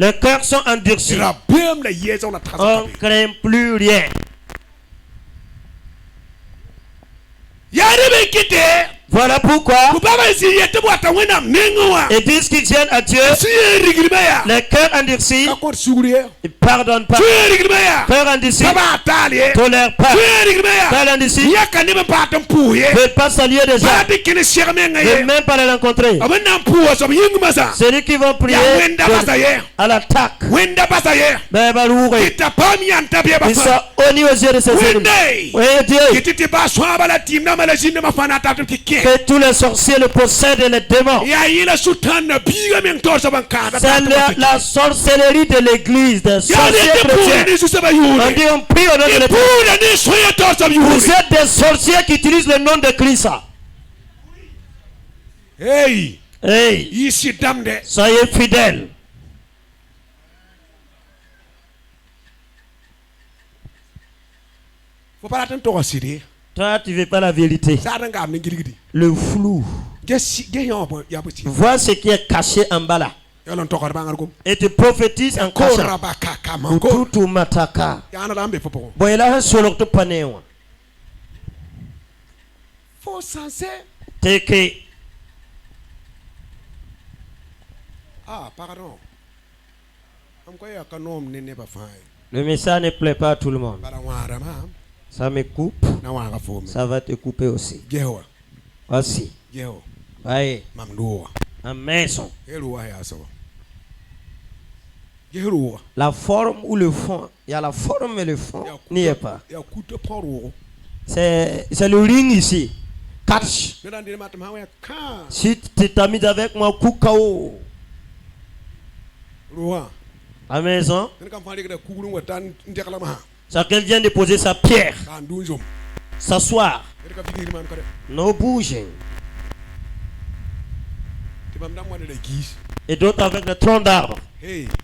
les cœurs sont endurcis. On ne craint plus rien. Voilà pourquoi et puisqu'ils tiennent à Dieu, les cœurs endurcis, ils ne pardonnent pas. Cœur endurci, tolère pas. Cœur endurci, ne veut pas saluer des gens, ne même pas les rencontrer. Celui qui vont prier à l'attaque, ils sont honnêtes aux yeux de ses ennemis. Oui, Dieu, que tous les sorciers le possèdent et les démons. C'est la sorcellerie de l'église, des sorciers chrétiens. On dit on prie au nom de l'Église. Vous êtes des sorciers qui utilisent le nom de Christ. Hey, soyez fidèles. Toi, tu ne veux pas la vérité. Le flou. Vois ce qui est caché en bas là. Et tu prophétises en cachant. Tout mataka. Bon, il a un seul autre pané. Teke. Ah, pardon. Le message ne plaît pas à tout le monde. Ça me coupe. Ça va te couper aussi. Voici. Voyez. Un maison. La forme ou le fond. Il y a la forme et le fond. N'y est pas. C'est le ring ici. Catch. Si tu t'amuses avec moi, Koukao. La maison. Chacun vient de poser sa pierre. S'asseoir. No bouging. Et d'autres avec le tronc d'arbre.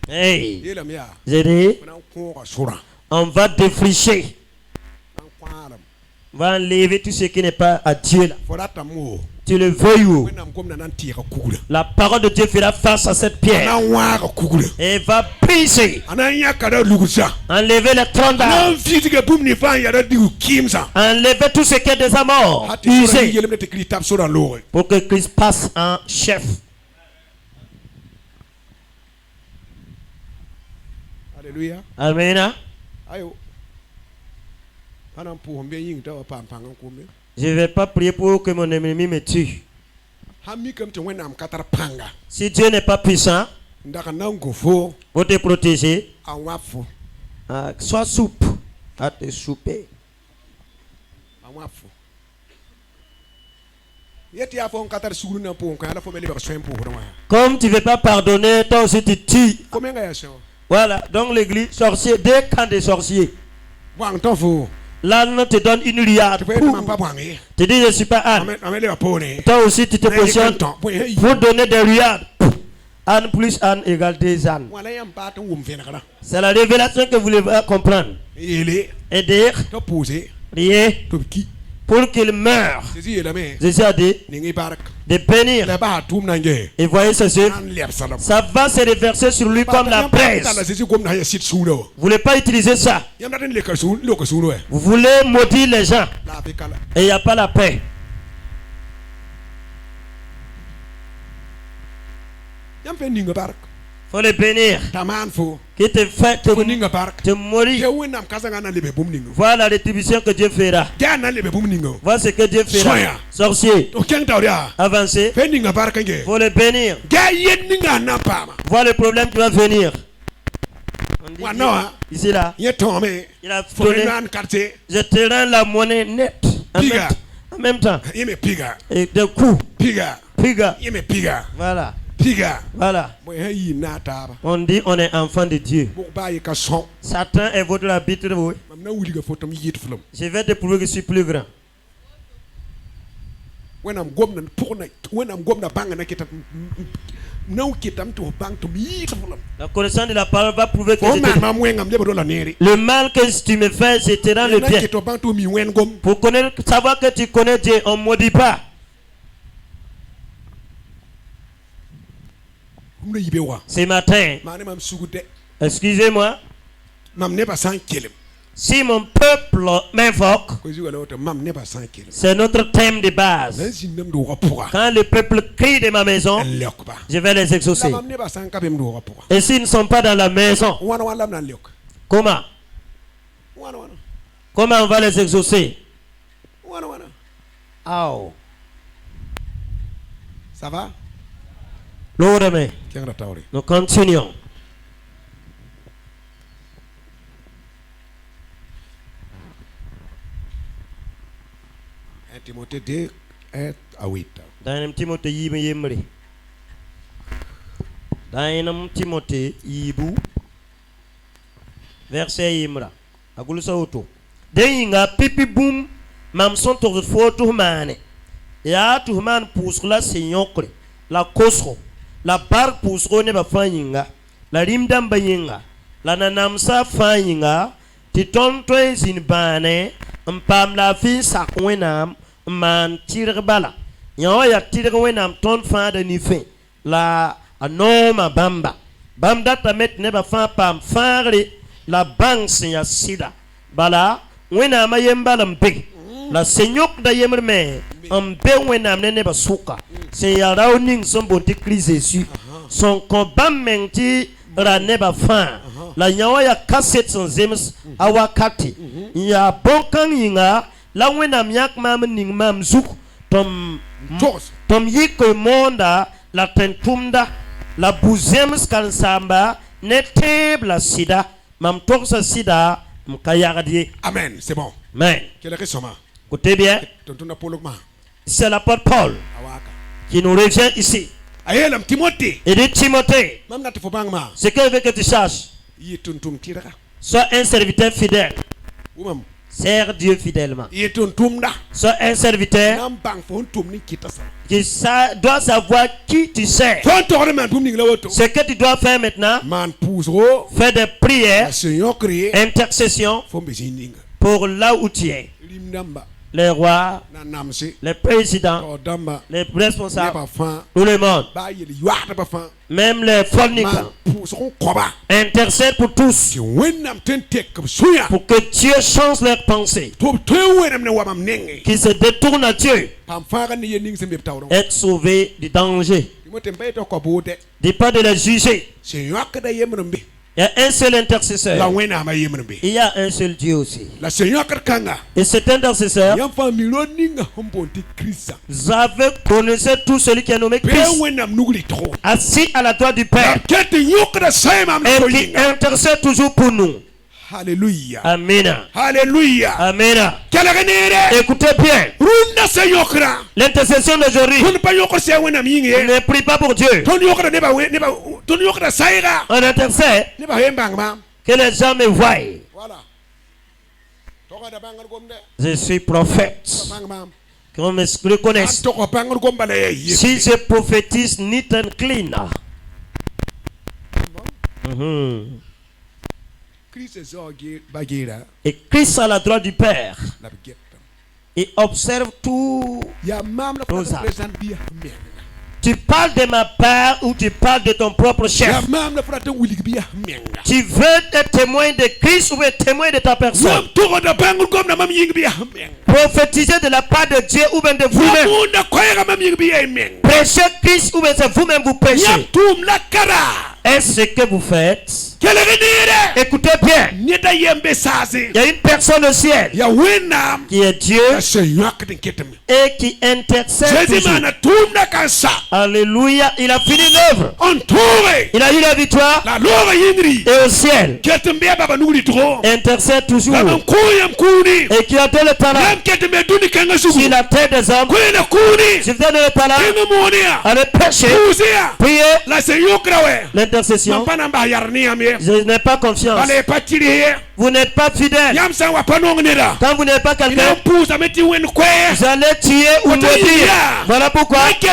Hey. J'ai dit, on va défricher. On va enlever tout ce qui n'est pas à Dieu là. tu le veuilles ou. La parole de Dieu fera face à cette pierre et va briser, enlever les troncs d'arbres, enlever tout ce qui est des amours usés, pour que Christ passe en chef. Alléluia. Amen. Je ne vais pas prier pour que mon ennemi me tue. Si Dieu n'est pas puissant pour te protéger, sois souple à te souper. Comme tu ne veux pas pardonner, toi aussi tu tues. Voilà, donc l'église, sorcier, deux camps de sorciers. L'âne te donne une liade. Tu dis, je ne suis pas âne. Toi aussi, tu te positionnes pour donner des liades. Âne plus âne égale deux ânes. C'est la révélation que vous devez comprendre. Et dire, prier pour qu'il meure. Jésus a dit de bénir. Et voyez ceci, ça va se reverser sur lui comme la presse. Vous ne voulez pas utiliser ça. Vous voulez maudire les gens. Et il n'y a pas la paix. Faut les bénir. Qui te fait te mourir. Voilà la rétribution que Dieu fera. Voilà ce que Dieu fera. Sorcier, avancez. Faut les bénir. Voilà le problème qui va venir. Ici là, il a donné. Je te rends la monnaie nette. En même temps. Et de coups. Voilà. Voilà. On dit on est enfant de Dieu. Satan est votre arbitre. Je vais te prouver que je suis plus grand. La connaissance de la parole va prouver que le mal que tu me fais, je te rends le bien. Pour savoir que tu connais Dieu, on ne maudit pas. Ce matin, excusez-moi, si mon peuple m'invoque, c'est notre thème de base. Quand le peuple crie de ma maison, je vais les exaucer. Et s'ils ne sont pas dans la maison, comment on va les exaucer? Oh. Ça va? Lord, amen. Nous continuons. Timothée 2, 1 à 8. Dans Timothée Yimri. Dans Timothée Yibu. Verset Yimra. Agulusa auto. Deyinga pipi boom. Mamson to foto mane. Ya to man pour la senyokre. La kosro. La barque pour ne ba fanyinga. La rimdam bayinga. La nanamsa fanyinga. Titonto zin bane. Mpam la fin sakwenam. Man tirbala. Ya tirwenam ton fan de nifin. La anoma bamba. Bamda tamet ne ba fan pam fare. La banque ya sida. Bala. Wena mayemba lampe. La senyok da yemerme. Ambe wenam ne ba suka. C'est Yarauning son bonté Christ Jésus. Son combat menti raneba fin. La nyawa ya cassette son zems awakati. Ya bonkan yinga la wena myak mam ning mam zuk tom yik monda la tentumda la bouzems kansamba neteb la sida mam torsa sida mkayagadi. Amen, c'est bon. Amen. Quel est ce moment? Écoutez bien. C'est l'apôtre Paul qui nous revient ici. Et dit Timothée, ce qu'il veut que tu saches, sois un serviteur fidèle. Sers Dieu fidèlement. Sois un serviteur qui doit savoir qui tu sers. Ce que tu dois faire maintenant, faire des prières, intercession pour là où tu es. les rois, les présidents, les responsables, tout le monde, même les fornicateurs, intercèdent pour tous, pour que Dieu change leurs pensées, qu'ils se détournent à Dieu, être sauvés du danger. Dis pas de les juger. Il y a un seul intercesseur. Il y a un seul Dieu aussi. Et cet intercesseur, vous avez connaissé tout celui qui est nommé Christ, assis à la droite du Père, et qui intercède toujours pour nous. Alléluia. Amen. Alléluia. Amen. Écoutez bien. L'intercession d'aujourd'hui ne prie pas pour Dieu. On intercède que les gens me voient. Je suis prophète. Qu'on me reconnaisse. Si je prophétise, ni t'incline. Et Christ à la droite du Père. Et observe tout nos actes. Tu parles de ma part ou tu parles de ton propre chef. Tu veux être témoin de Christ ou être témoin de ta personne. Prophétiser de la part de Dieu ou bien de vous-même. Prêchez Christ ou bien c'est vous-même vous prêchez. Est-ce ce que vous faites? Écoutez bien. Il y a une personne au ciel qui est Dieu et qui intercède toujours. Alléluia. Il a fini l'œuvre. Il a eu la victoire. Et au ciel, intercède toujours. Et qui a donné le talent sur la terre des hommes. Je vous donne le talent à le péché. Priez. L'intercession. Je n'ai pas confiance. Vous n'êtes pas fidèle. Quand vous n'êtes pas quelqu'un, vous allez tuer ou maudire. Voilà pourquoi je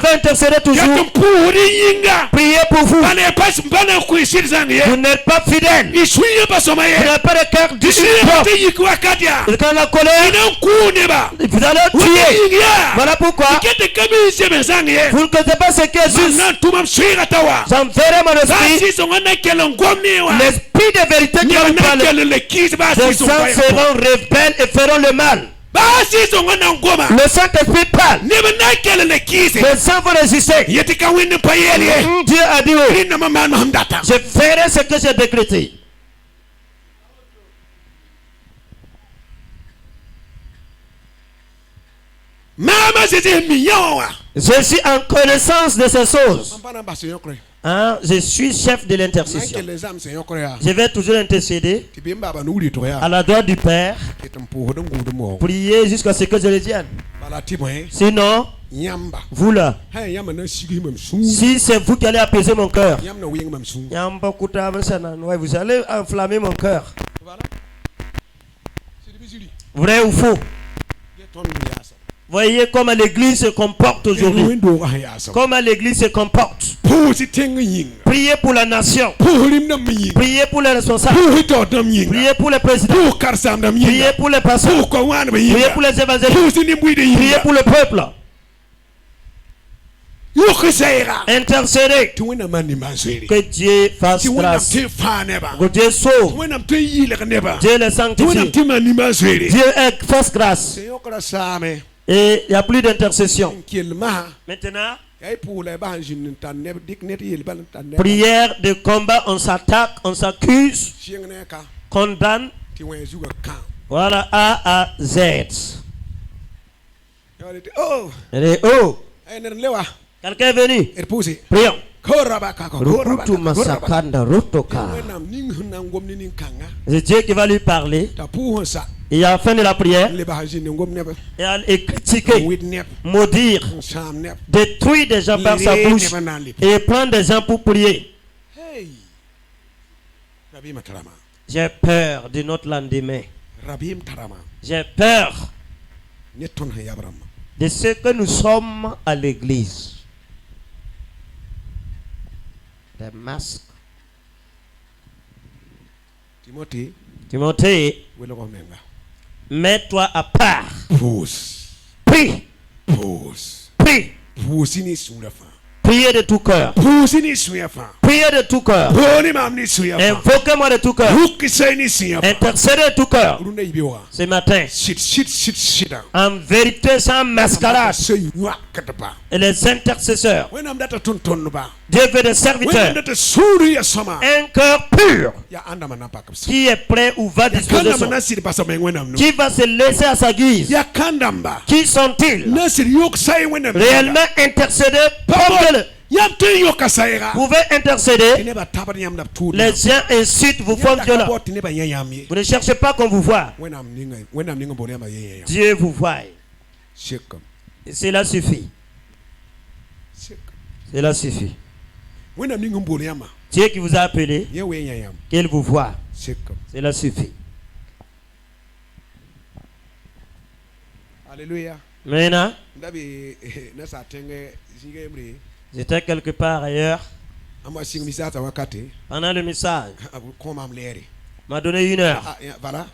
vais intercéder toujours. Priez pour vous. Vous n'êtes pas fidèle. Vous n'avez pas de cœur du propre. Quand la colère, vous allez tuer. Voilà pourquoi vous ne connaissez pas ce qui est juste. J'enverrai mon esprit. L'esprit de vérité qui va parler. Les gens seront rebelles et feront le mal. Le Saint-Esprit parle. Les gens vont résister. Dieu a dit oui. Je ferai ce que j'ai décrété. Je suis en connaissance de ces choses. Hein? Je suis chef de l'intercession. Je vais toujours intercéder à la droite du Père. Prier jusqu'à ce que je le vienne. Sinon, vous là, si c'est vous qui allez apaiser mon cœur, vous allez enflammer mon cœur. Vrai ou faux? Voyez comment l'église se comporte aujourd'hui. Comment l'église se comporte. Priez pour la nation. Priez pour les responsables. Priez pour les présidents. Priez pour les pasteurs. Priez pour les évangélistes. Priez pour le peuple. Intercédez. Que Dieu fasse grâce. Que Dieu sauve. Dieu les sanctifie. Dieu fasse grâce. Et il n'y a plus d'intercession. Maintenant, prière de combat, on s'attaque, on s'accuse, condamne. Voilà, A à Z. Quelqu'un est venu. Prions. C'est Dieu qui va lui parler. Et à la fin de la prière, et critiquer, maudire, détruire des gens par sa bouche et prendre des gens pour prier. J'ai peur de notre lendemain. J'ai peur de ce que nous sommes à l'église. Des masques. Timothée, Mets-toi à part. Pause. Prie. Pause. Prie. Pause ni sur fa. Priez de tout cœur. Pause ni sur fa. Priez de tout cœur. Boni mam ni sur fa. Invoquez-moi de tout cœur. Ruki sai ni sur fa. Intercédez de tout cœur. Runa ibiwa. Ce matin. Shit. En vérité, sans mascarade. Sai wa katapa. Et les intercesseurs. When am data ton ba. Dieu veut des When serviteurs. am data suri ya sama. Un cœur pur. Ya anda manapa kapsi. Qui est prêt ou va disposer Kanda son. manasiri basa mengwenam no. Qui va se laisser à sa guise. Ya kandamba. Qui sont-ils? Nasiri yok sai wenam. Réellement intercéder. Portez-le. Yamte yo kasaira. Vous pouvez intercéder. Neba tabani yamna tout. Les gens incitent, vous font violent. Vous ne cherchez pas qu'on vous voie. When am ninga boni ama ye. Dieu vous voit. Shekam. Et cela suffit. Cela suffit. When am ninga boni ama. Dieu qui vous a appelé, Ye we yam. qu'il vous voit. Shekam. Cela suffit. Alléluia. Maintenant, Ndabi nasa tenge zingemri. j'étais quelque part ailleurs. Ama sing misata wakati. Pendant le message, Koma amleri. m'a donné 1 heure. Voilà.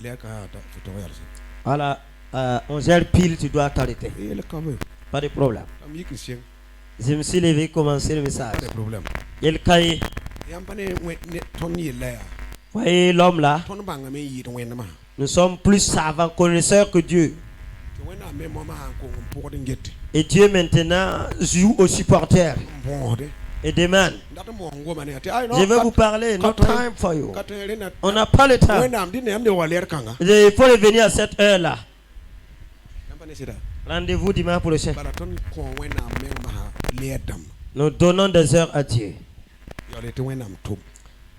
Leka fotoyal. Voilà, 11h pile, tu dois t'arrêter. Le kamu. Pas de problème. Am yikisien. Je me suis levé, commencé le message. Pas de problème. Et le cahier. Yampane tonni la. Voyez l'homme là, Ton banga me yit wenma. nous sommes plus savants connaisseurs que Dieu. Wena me mama ko pour ngeti. Et Dieu maintenant joue aux supporters Bon de. et demande. Ndata mo ngoma ne ati ay no. Je vais vous parler, no time for you. On n'a pas le temps. Wena am dine am de waler kanga. Il faut revenir à cette heure-là. Yampane sida. Rendez-vous dimanche prochain. Bara ton ko wena me ma ledam. Nous donnons des heures à Dieu. Yole te wena am tum.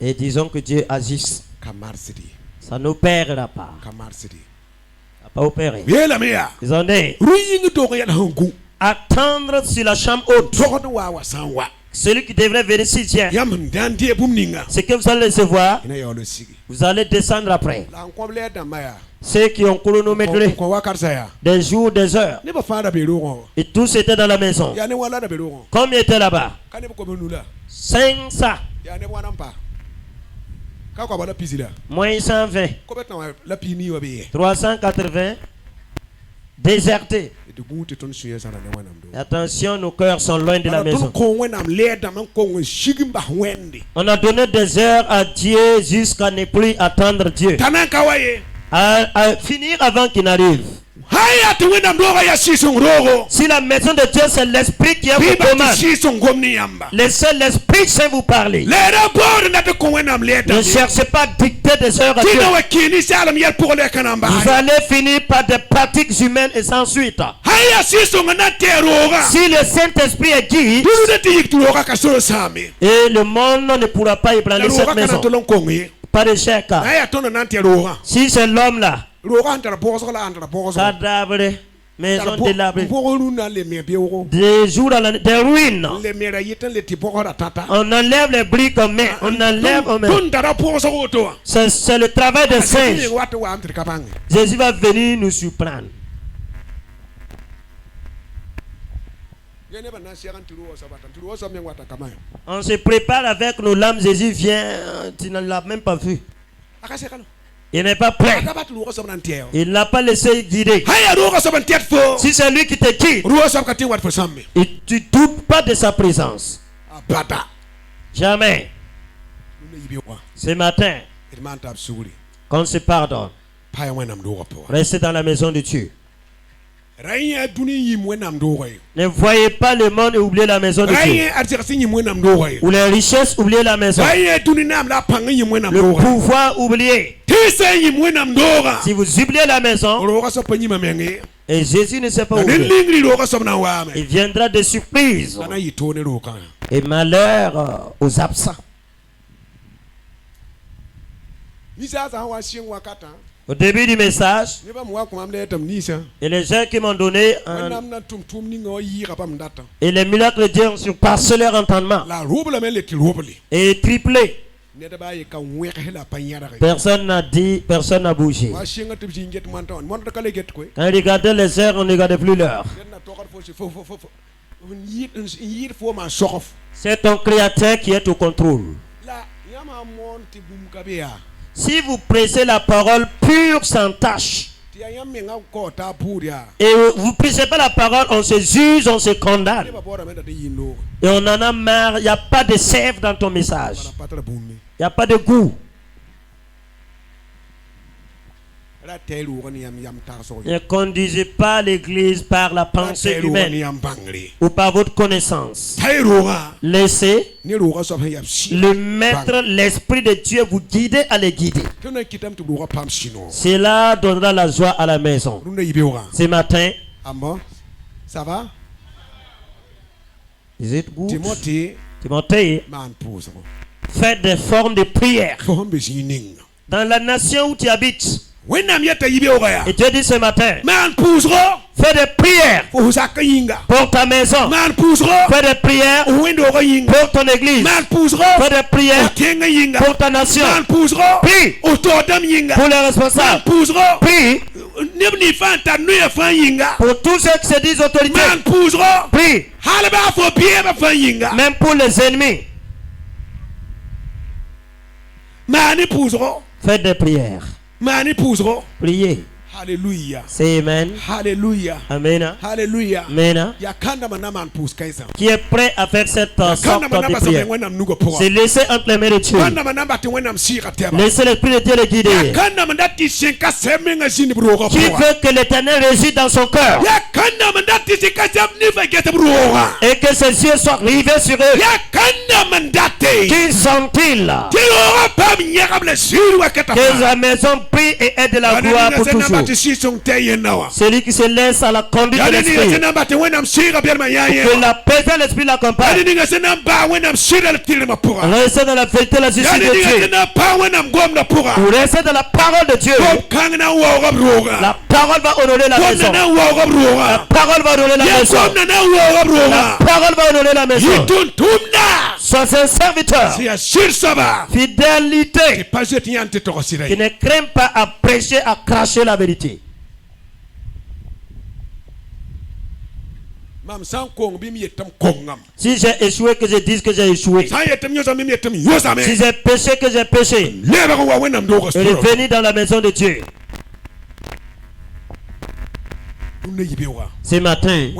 Et disons que Dieu agisse. Kamar city. Ça n'opérera pas. Kamar city. Ça n'a pas opéré. Yela mea. Ils ont dit, Ruying to yan hangu. attendre sur la chambre haute. Tokodo wa wasanwa. Celui qui devrait venir si tient. Yam dandi bumninga. C'est que vous allez recevoir. Ina yolo sigi. Vous allez descendre après. La nkomble damaya. Ceux qui ont chronométré Ko wakar ya. des jours, des heures. Ne ba fara berugo. Et tous étaient dans la maison. Ya ne wala da berugo. Combien étaient là-bas? Kane ko benula. 500. Ya ne wana mpa. Ka ko bala pisila. Moins 120. Ko betna la pini wa be. 380. Désertés. Et de goûter ton suye sana ne wana mdo. Attention, nos cœurs sont loin de la maison. Ko wena am leda man ko shigimba wende. On a donné des heures à Dieu jusqu'à ne plus attendre Dieu. Tanan kawaye. À finir avant qu'il n'arrive. Haya tu wena mdoga ya sisong rogo. Si la maison de Dieu, c'est l'esprit qui vous commande. Sisong gomni yamba. Laissez l'esprit saint vous parler. Le rapport na te ko wena am leda. Ne cherchez pas à dicter des heures à Dieu. Tina wa kini salam yel pour le kanamba. Vous allez finir par des pratiques humaines et sans suite. Haya sisong na te roga. Si le Saint-Esprit est dit, Tu ne te yik tu roga ka solo sami. et le monde ne pourra pas ébranler cette maison. Pas de chèque. Si c'est l'homme là, cadavre, maison délabrée, des jours à des ruines. On enlève les briques en main, on enlève en main. C'est le travail des singes. Jésus va venir nous surprendre. On se prépare avec nos lames, Jésus vient, tu ne l'as même pas vu. Il n'est pas prêt. Il n'a pas laissé guider. Si c'est lui qui te quitte, et tu ne doutes pas de sa présence. Jamais. Ce matin, qu'on se pardonne. Restez dans la maison de Dieu. Ne voyez pas le monde et oubliez la maison de Dieu. Ou les richesses, oubliez la maison. Le pouvoir, oubliez. Si vous oubliez la maison, et Jésus ne sait pas où il viendra de surprise. Et malheur aux absents. Au début du message, et les gens qui m'ont donné et les miracles de Dieu ont surpassé leur entendement et triplé. Personne n'a dit, personne n'a bougé. Quand il regardait les heures, on ne regardait plus l'heure. C'est ton créateur qui est au contrôle. Si vous prêchez la parole pure sans tache, et vous ne prêchez pas la parole, on se juge, on se condamne. Et on en a marre, il n'y a pas de sève dans ton message. Il n'y a pas de goût. Ne conduisez pas l'église par la pensée humaine ou par votre connaissance. Laissez le maître, l'Esprit de Dieu vous guider à les guider. Cela donnera la joie à la maison. Ce matin, ça va? Timothée, faites des formes de prière. Dans la nation où tu habites, et Dieu dit ce matin, fais des prières pour ta maison, fais des prières pour ton église, fais des prières pour ta nation, prie pour les responsables, prie pour tous ceux qui se disent autorités, prie même pour les ennemis. Faites des prières. Priez. Alléluia. C'est amen. Alléluia. Amen. Alléluia. Amen. Qui est prêt à faire cette sorte de prière. C'est laisser entre les mains de Dieu. Laissez l'Esprit de Dieu le guider. Qui veut que l'Éternel réside dans son cœur. Et que ses yeux soient rivés sur eux. Qui sont-ils? Que la maison prie et aide de la gloire pour toujours. Celui qui se laisse à la conduite de l'Esprit. Que la paix de l'Esprit l'accompagne. Restez dans la vérité de la justice de Dieu. Restez dans la parole de Dieu. La parole va honorer la maison. La parole va honorer la maison. La parole va honorer la maison. Sois un serviteur. Fidélité. Qui ne craint pas à prêcher, à cracher la vérité. Si j'ai échoué, que je dise que j'ai échoué. Si j'ai péché, que j'ai péché. Et revenir dans la maison de Dieu. Ce matin,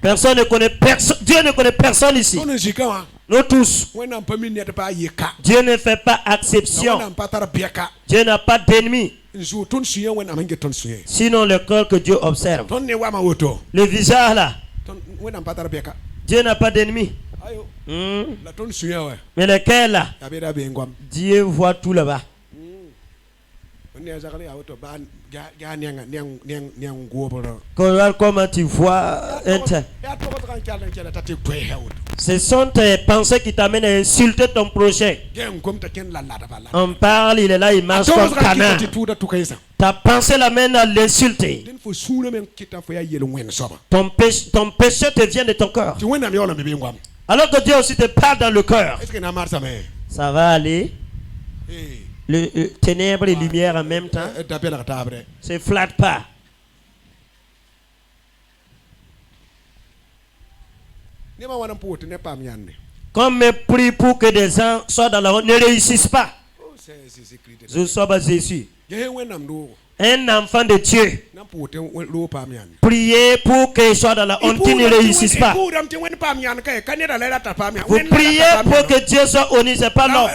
personne ne connaît personne. Dieu ne connaît personne ici. Nous tous. Dieu ne fait pas exception. Dieu n'a pas d'ennemis. Sinon le cœur que Dieu observe. Le visage là. Dieu n'a pas d'ennemis. Mais lequel là? Dieu voit tout là-bas. Comment tu vois un tel? Ce sont tes pensées qui t'amènent à insulter ton prochain. On parle, il est là, il marche comme canard. Ta pensée l'amène à l'insulter. Ton péché te vient de ton cœur. Alors que Dieu aussi te parle dans le cœur. Ça va aller. Le ténèbres et lumière en même temps. Se flatte pas. Comme me prie pour que des gens soient dans la honte, ne réussissent pas. Je sois basé ici. Un enfant de Dieu. Priez pour qu'il soit dans la honte, qu'il ne réussisse pas. Vous priez pour que Dieu soit honni, c'est pas l'homme.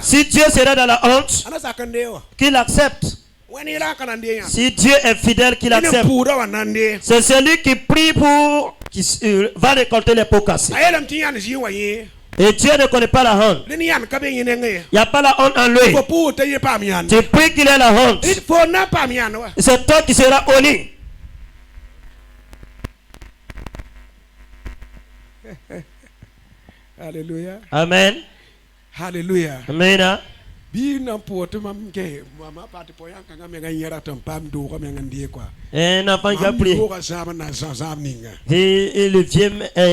Si Dieu serait dans la honte, qu'il accepte. Si Dieu est fidèle, qu'il accepte. C'est celui qui prie pour qui va récolter les pots cassés. Et Dieu ne connaît pas la honte. Il n'y a pas la honte en lui. Tu pries qu'il ait la honte. C'est toi qui seras honni. Alléluia. Amen. Alléluia. Amen. Un enfant qui a prié. Et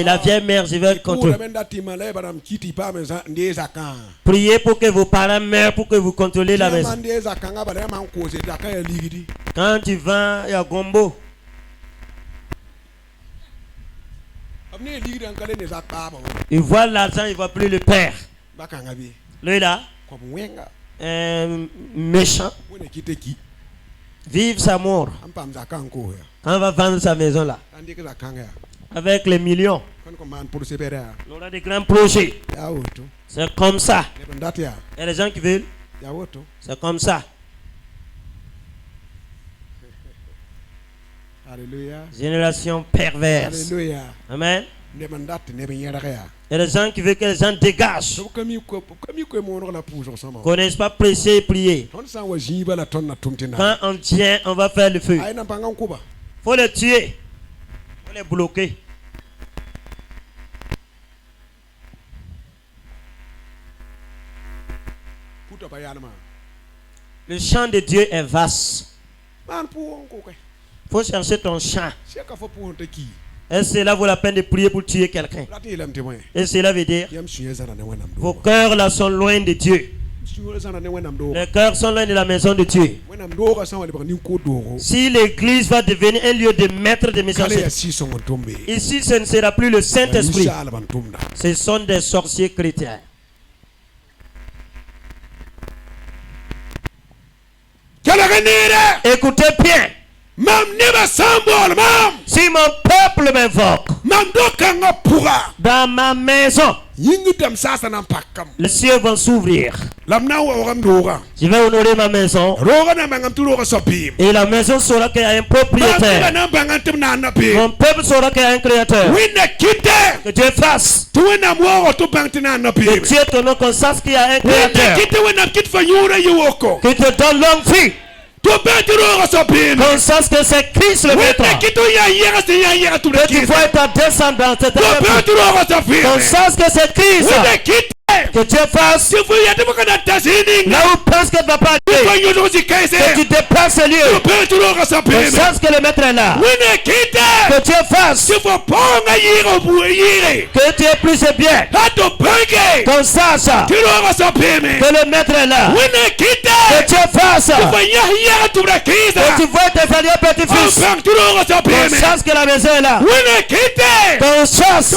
la vieille mère, je vais contrôler. Priez pour que vos parents meurent, pour que vous contrôlez la maison. Quand tu vas à Gombo, il voit l'argent, il ne voit plus le père. Lui là, un méchant vive sa mort. Quand on va vendre sa maison là, avec les millions, on aura des grands projets. C'est comme ça. Il y a des gens qui veulent. C'est comme ça. Alléluia. Génération perverse. Alléluia. Amen. Il y a des gens qui veulent que les gens dégagent. Connaissent pas prêcher et prier. Quand on tient, on va faire le feu. Faut les tuer. Faut les bloquer. Le champ de Dieu est vaste. Faut chercher ton champ. Et cela vaut la peine de prier pour tuer quelqu'un. Et cela veut dire vos cœurs là sont loin de Dieu. Les cœurs sont loin de la maison de Dieu. Si l'église va devenir un lieu de maître de messagers, ici ce ne sera plus le Saint-Esprit. Ce sont des sorciers chrétiens. Écoutez bien. Si mon peuple m'invoque dans ma maison, les cieux vont s'ouvrir. Je vais honorer ma maison. Et la maison saura qu'il y a un propriétaire. Mon peuple saura qu'il y a un créateur. Que Dieu fasse. Que Dieu te donne qu'on sache qu'il y a un créateur. Que te donne longue vie. Qu'on sache que c'est Christ le maître. Que tu vois ta descendance. Qu'on sache que c'est Christ. Que Dieu fasse. Là où pense que tu ne vas pas aller. Que tu dépasses ce lieu. Qu'on sache que le maître est là. Que Dieu fasse. Que tu es plus et bien. Qu'on sache que le maître est là. Que Dieu fasse. Que tu vois tes alliés petits-fils. Qu'on sache que la maison est là. Qu'on sache.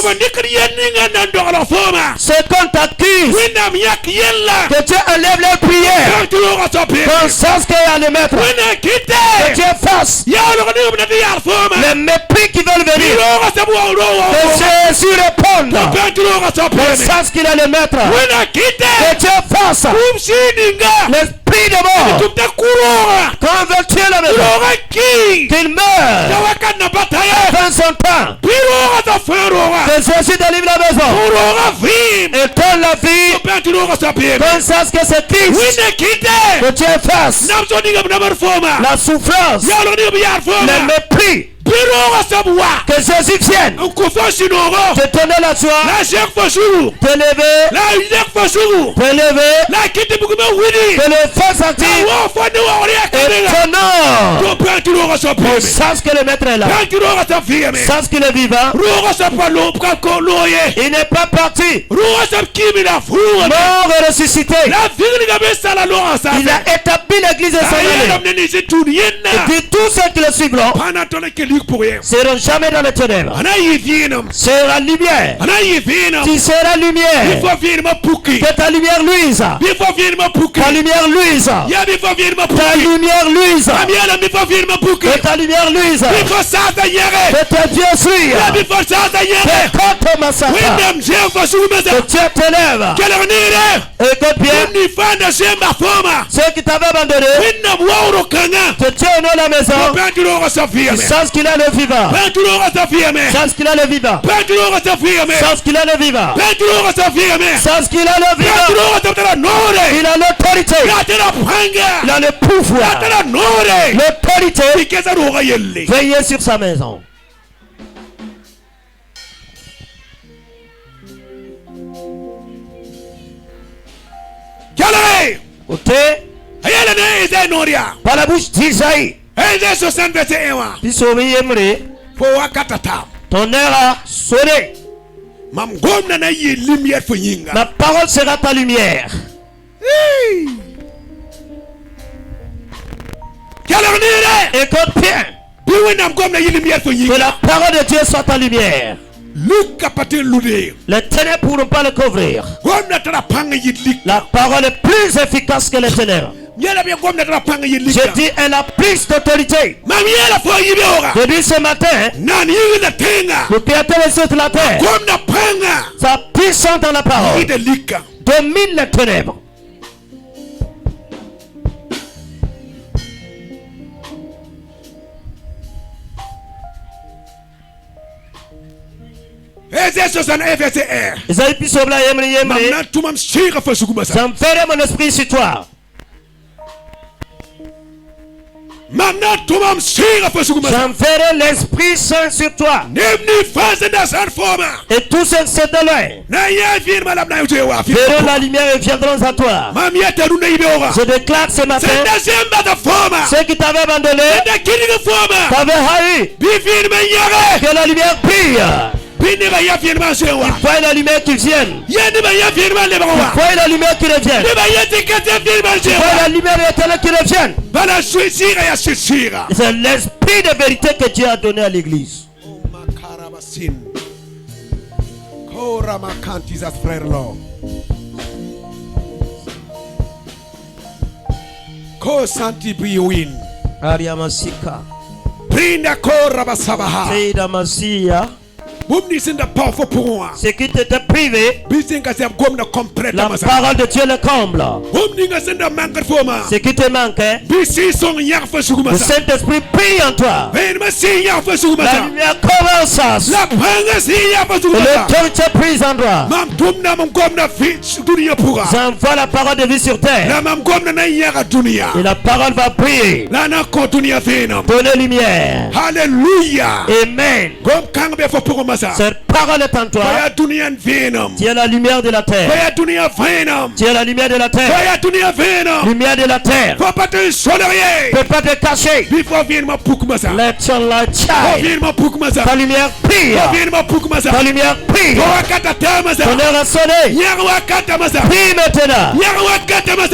C'est qu'on t'accuse. Que Dieu enlève les prières. Qu'on sache qu'il y a le maître. Que Dieu fasse. Les mépris qui veulent venir. Que Jésus réponde. Qu'on sache qu'il a le maître. Que Dieu fasse. L'esprit de mort. Quand on veut tuer la maison, qu'il meure. Fin son temps. Que Jésus délivre la maison. Et donne la vie. Qu'on sache que c'est Christ. Que Dieu fasse. La souffrance. Le mépris. Que Jésus vienne te donner la joie, te lever, que le feu s'active et ton nom. Sache que le maître est là. Sache qu'il est vivant. Il n'est pas parti. Mort et ressuscité. Il a établi l'église de son année. Et dit tous ceux qui le suivront seront jamais dans les ténèbres. Sera lumière. Tu seras lumière. Que ta lumière luise. Ta lumière luise. Ta lumière luise. Que ta lumière luise. Que tes yeux suivent. Que contre ma satan. Que Dieu t'élève. Écoute bien. Ceux qui t'avaient abandonné. Que Dieu honore la maison. Sache qu'il a le vivant. Sache qu'il a le vivant. Sache qu'il a le vivant. Sache qu'il a le vivant. Il a l'autorité. Il a le pouvoir. L'autorité. Veillez sur sa maison. Écoutez. Par la bouche d'Isaïe. Ton heure a sonné. Ma parole sera ta lumière. Écoute bien. Que la parole de Dieu soit ta lumière. Les ténèbres ne pourront pas le couvrir. La parole est plus efficace que les ténèbres. Je dis, elle a plus d'autorité. Je dis ce matin, le Créateur est sur la terre. Sa puissance dans la parole domine les ténèbres. J'enverrai mon esprit sur toi. J'enverrai l'Esprit Saint sur toi. Et tous ceux qui sont de loin verront la lumière et viendront à toi. Je déclare ce matin, ceux qui t'avaient abandonné, t'avaient haï, que la lumière brille. Il voit la lumière qui vient. Il voit la lumière qui revient. Il voit la lumière éternelle qui revient. C'est l'esprit de vérité que Dieu a donné à l'église. Ariamasika. Seida Masia. Ce qui t'était privé, la parole de Dieu le comble. Ce qui te manquait, le Saint-Esprit prie en toi. La lumière commence à l'autorité prise en toi. J'envoie la parole de vie sur terre. Et la parole va prier. Donner lumière. Alléluia. Amen. Cette parole est en toi. Tu es la lumière de la terre. Tu es la lumière de la terre. Lumière de la terre. Tu ne peux pas te cacher. Let your light shine. Ta lumière brille. Ta lumière brille. Ton heure a sonné. Prie maintenant.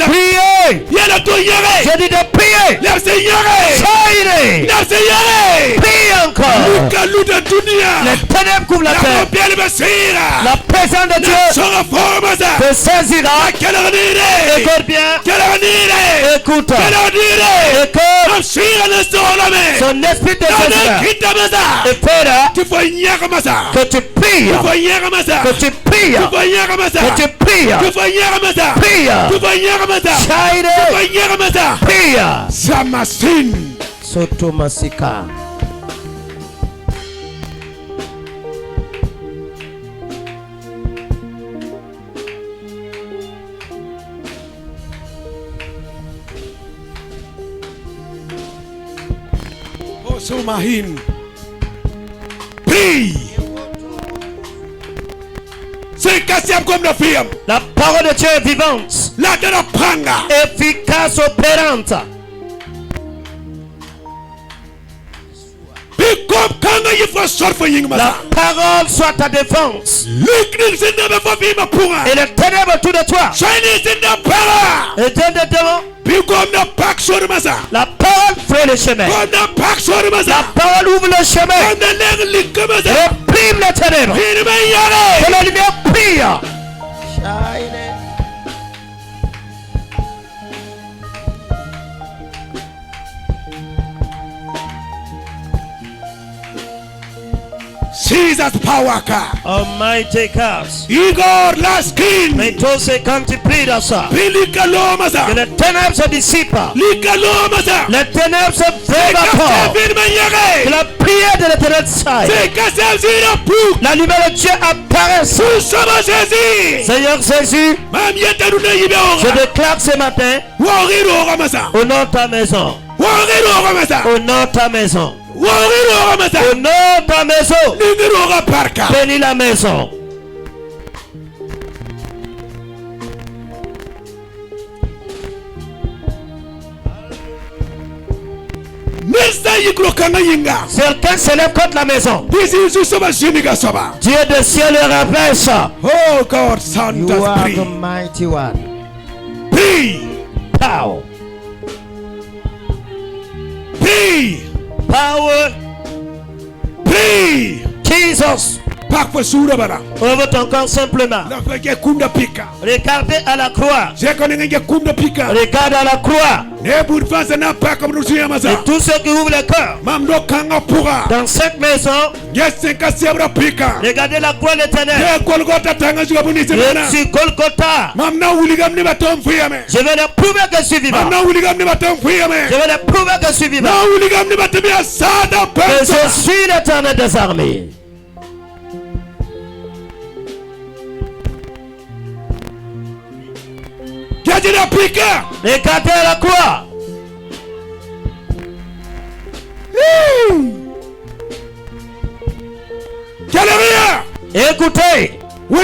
Priez. Je dis de prier. Shine. Prie encore. Les ténèbres couvrent la terre. La présence de Dieu te saisira. Écoute bien. Écoute. Écoute. Son esprit te saisira. Et fera que tu pries. Que tu pries. Que tu pries. Prie. Samasin. Sotomasika. Somahin. Prie. C'est cassable comme la fille. La parole de Dieu est vivante. La de la pranga. Efficace, opérante. La parole soit ta défense. Et les ténèbres autour de toi. Et Dieu de démons. La parole fait le chemin. La parole ouvre le chemin. Réprime les ténèbres. Que la lumière brille. Jesus power car. Almighty cars. Igor Laskin. Mais tous ces quand tu pries dans ça. Que les ténèbres se dissipent. Les ténèbres se évaporent. Que la prière de l'éternel s'aille. La lumière de Dieu apparaît. Seigneur Jésus, je déclare ce matin. Au nom de ta maison. Au nom de ta maison. Au nom de ta maison. Bénis la maison. Certains s'élèvent contre la maison. Dieu des cieux le rabaisse. Oh God, Son, you are the mighty one. Prie. Power. Prie. Power. Prie. Jesus. Ouvrez ton corps simplement. Regardez à la croix. Regarde à la croix. Et tous ceux qui ouvrent le cœur dans cette maison, regardez la croix de l'éternel. Sur Golgotha, je vais leur prouver que je suis vivant. Je vais leur prouver que je suis vivant. Que je suis l'Éternel des armées. Regardez la croix. Écoutez. Je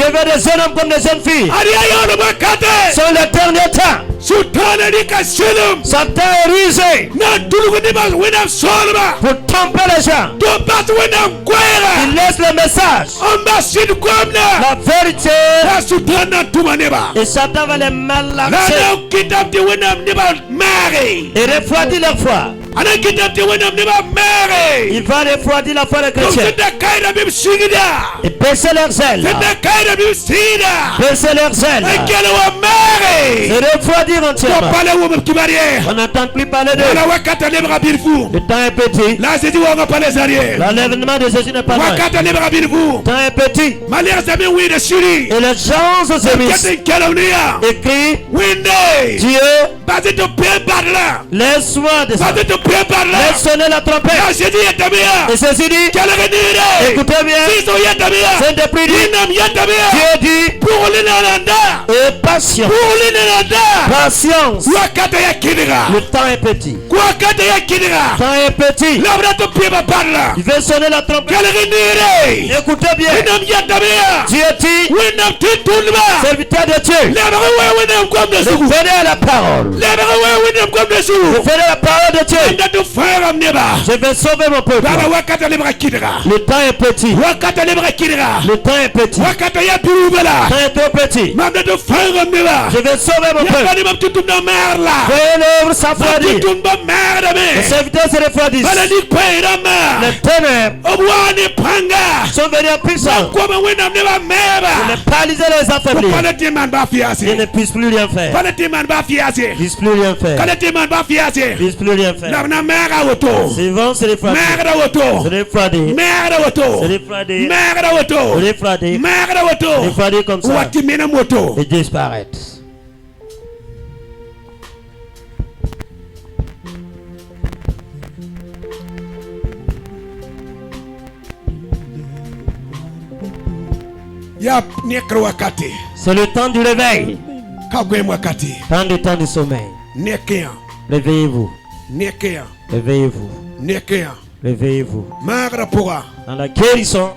veux des jeunes hommes comme des jeunes filles. Sur le dernier temps, Satan est rusé pour tromper les gens. Il laisse le message, la vérité, et Satan va les malaxer et refroidir leur foi. Il va refroidir la foi des chrétiens et baisser leurs ailes. Baisser leurs ailes. Se refroidir entièrement. On n'entend plus parler d'eux. Le temps est petit. L'enlèvement de Jésus n'est pas loin. Le temps est petit. Et les gens se misent. Écrit, Dieu, laisse-moi descendre. Laisse sonner la trompette. Et ceci dit, écoutez bien, c'est depuis dit, Dieu dit, et patience. Patience. Le temps est petit. Le temps est petit. Il veut sonner la trompette. Écoutez bien, Dieu dit, serviteur de Dieu, venez à la parole. Venez à la parole de Dieu. Je vais sauver mon peuple. Le temps est petit. Le temps est petit. Le temps est trop petit. Je vais sauver mon peuple. Veuillez l'œuvre sans refroidir. Les serviteurs se refroidissent. Les ténèbres sont venus en puissance. Pour ne paralyser les affaiblis. Ils ne puissent plus rien faire. Ils ne puissent plus rien faire. Ils ne puissent plus rien faire. C'est bon, c'est refroidi. C'est refroidi. C'est refroidi comme ça. Et disparaître. C'est le temps du réveil. Tant de temps du sommeil. Réveillez-vous. Réveillez-vous. Réveillez-vous. Dans la guérison,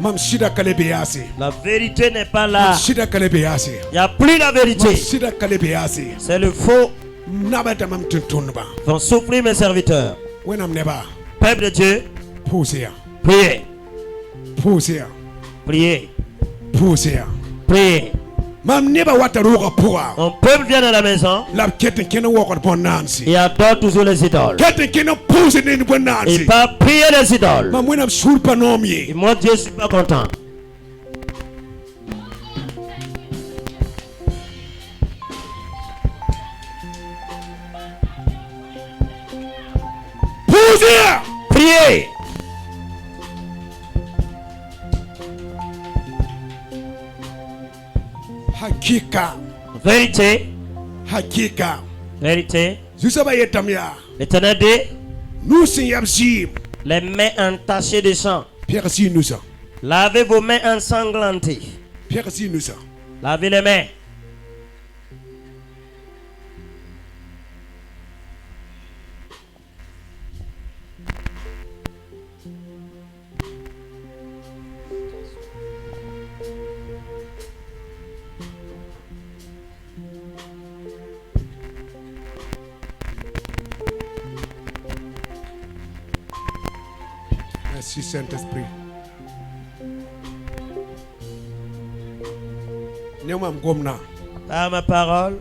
la vérité n'est pas là. Il n'y a plus la vérité. C'est le faux. Vont souffrir mes serviteurs. Peuple de Dieu, priez. Priez. Priez. Mon peuple vient dans la maison et adore toujours les idoles. Il va prier les idoles. Et moi, Dieu, je ne suis pas content. Priez. Vérité. Vérité. L'Éternel dit, les mains entachées de sang. Lavez vos mains ensanglantées. Lavez les mains. Merci Saint-Esprit. Par ma parole,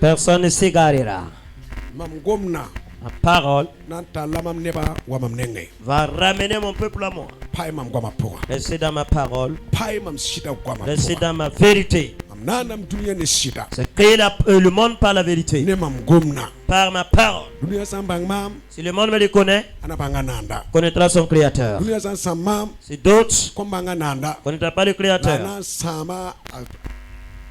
personne ne s'égarera. Ma parole nan ta lamam neba wamam nenge va ramener mon peuple à moi. pai mam gwama poa Restez dans ma parole. pai mam shida gwama Restez poa dans ma vérité. am nanam dunia ne shida C'est créer le monde par la vérité. ne mam gomna Par ma parole. dunia sambang mam Si le monde me le connaît, anabanga nanda connaîtra son créateur. dunia san samam Si d'autres kombanga nanda ne connaîtront pas le créateur, ana sama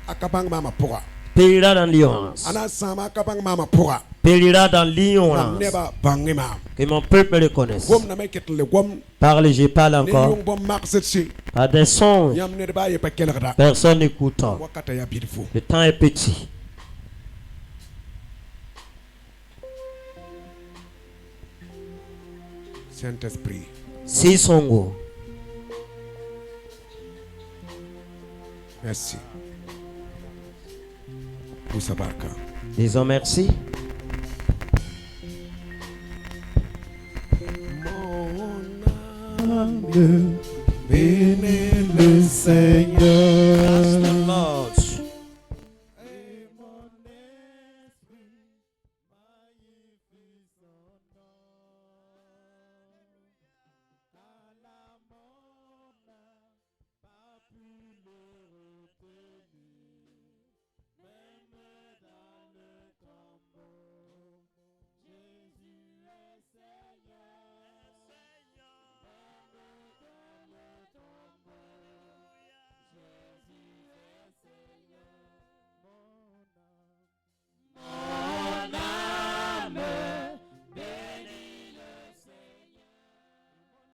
akabang mama poa périra dans l'ignorance. ana sama akabang mama poa Périra dans mam l'ignorance. neba bangi mam Que mon peuple me le connaisse. gom na meket le gom Parle, je parle ne encore. yung bom maksetsi Par des songes. yam ne ba yepa kelgda Personne n'écoutant. wakata ya beautiful Le temps est petit. Saint-Esprit Si songo. merci Moussa Barka Disons merci. mon âme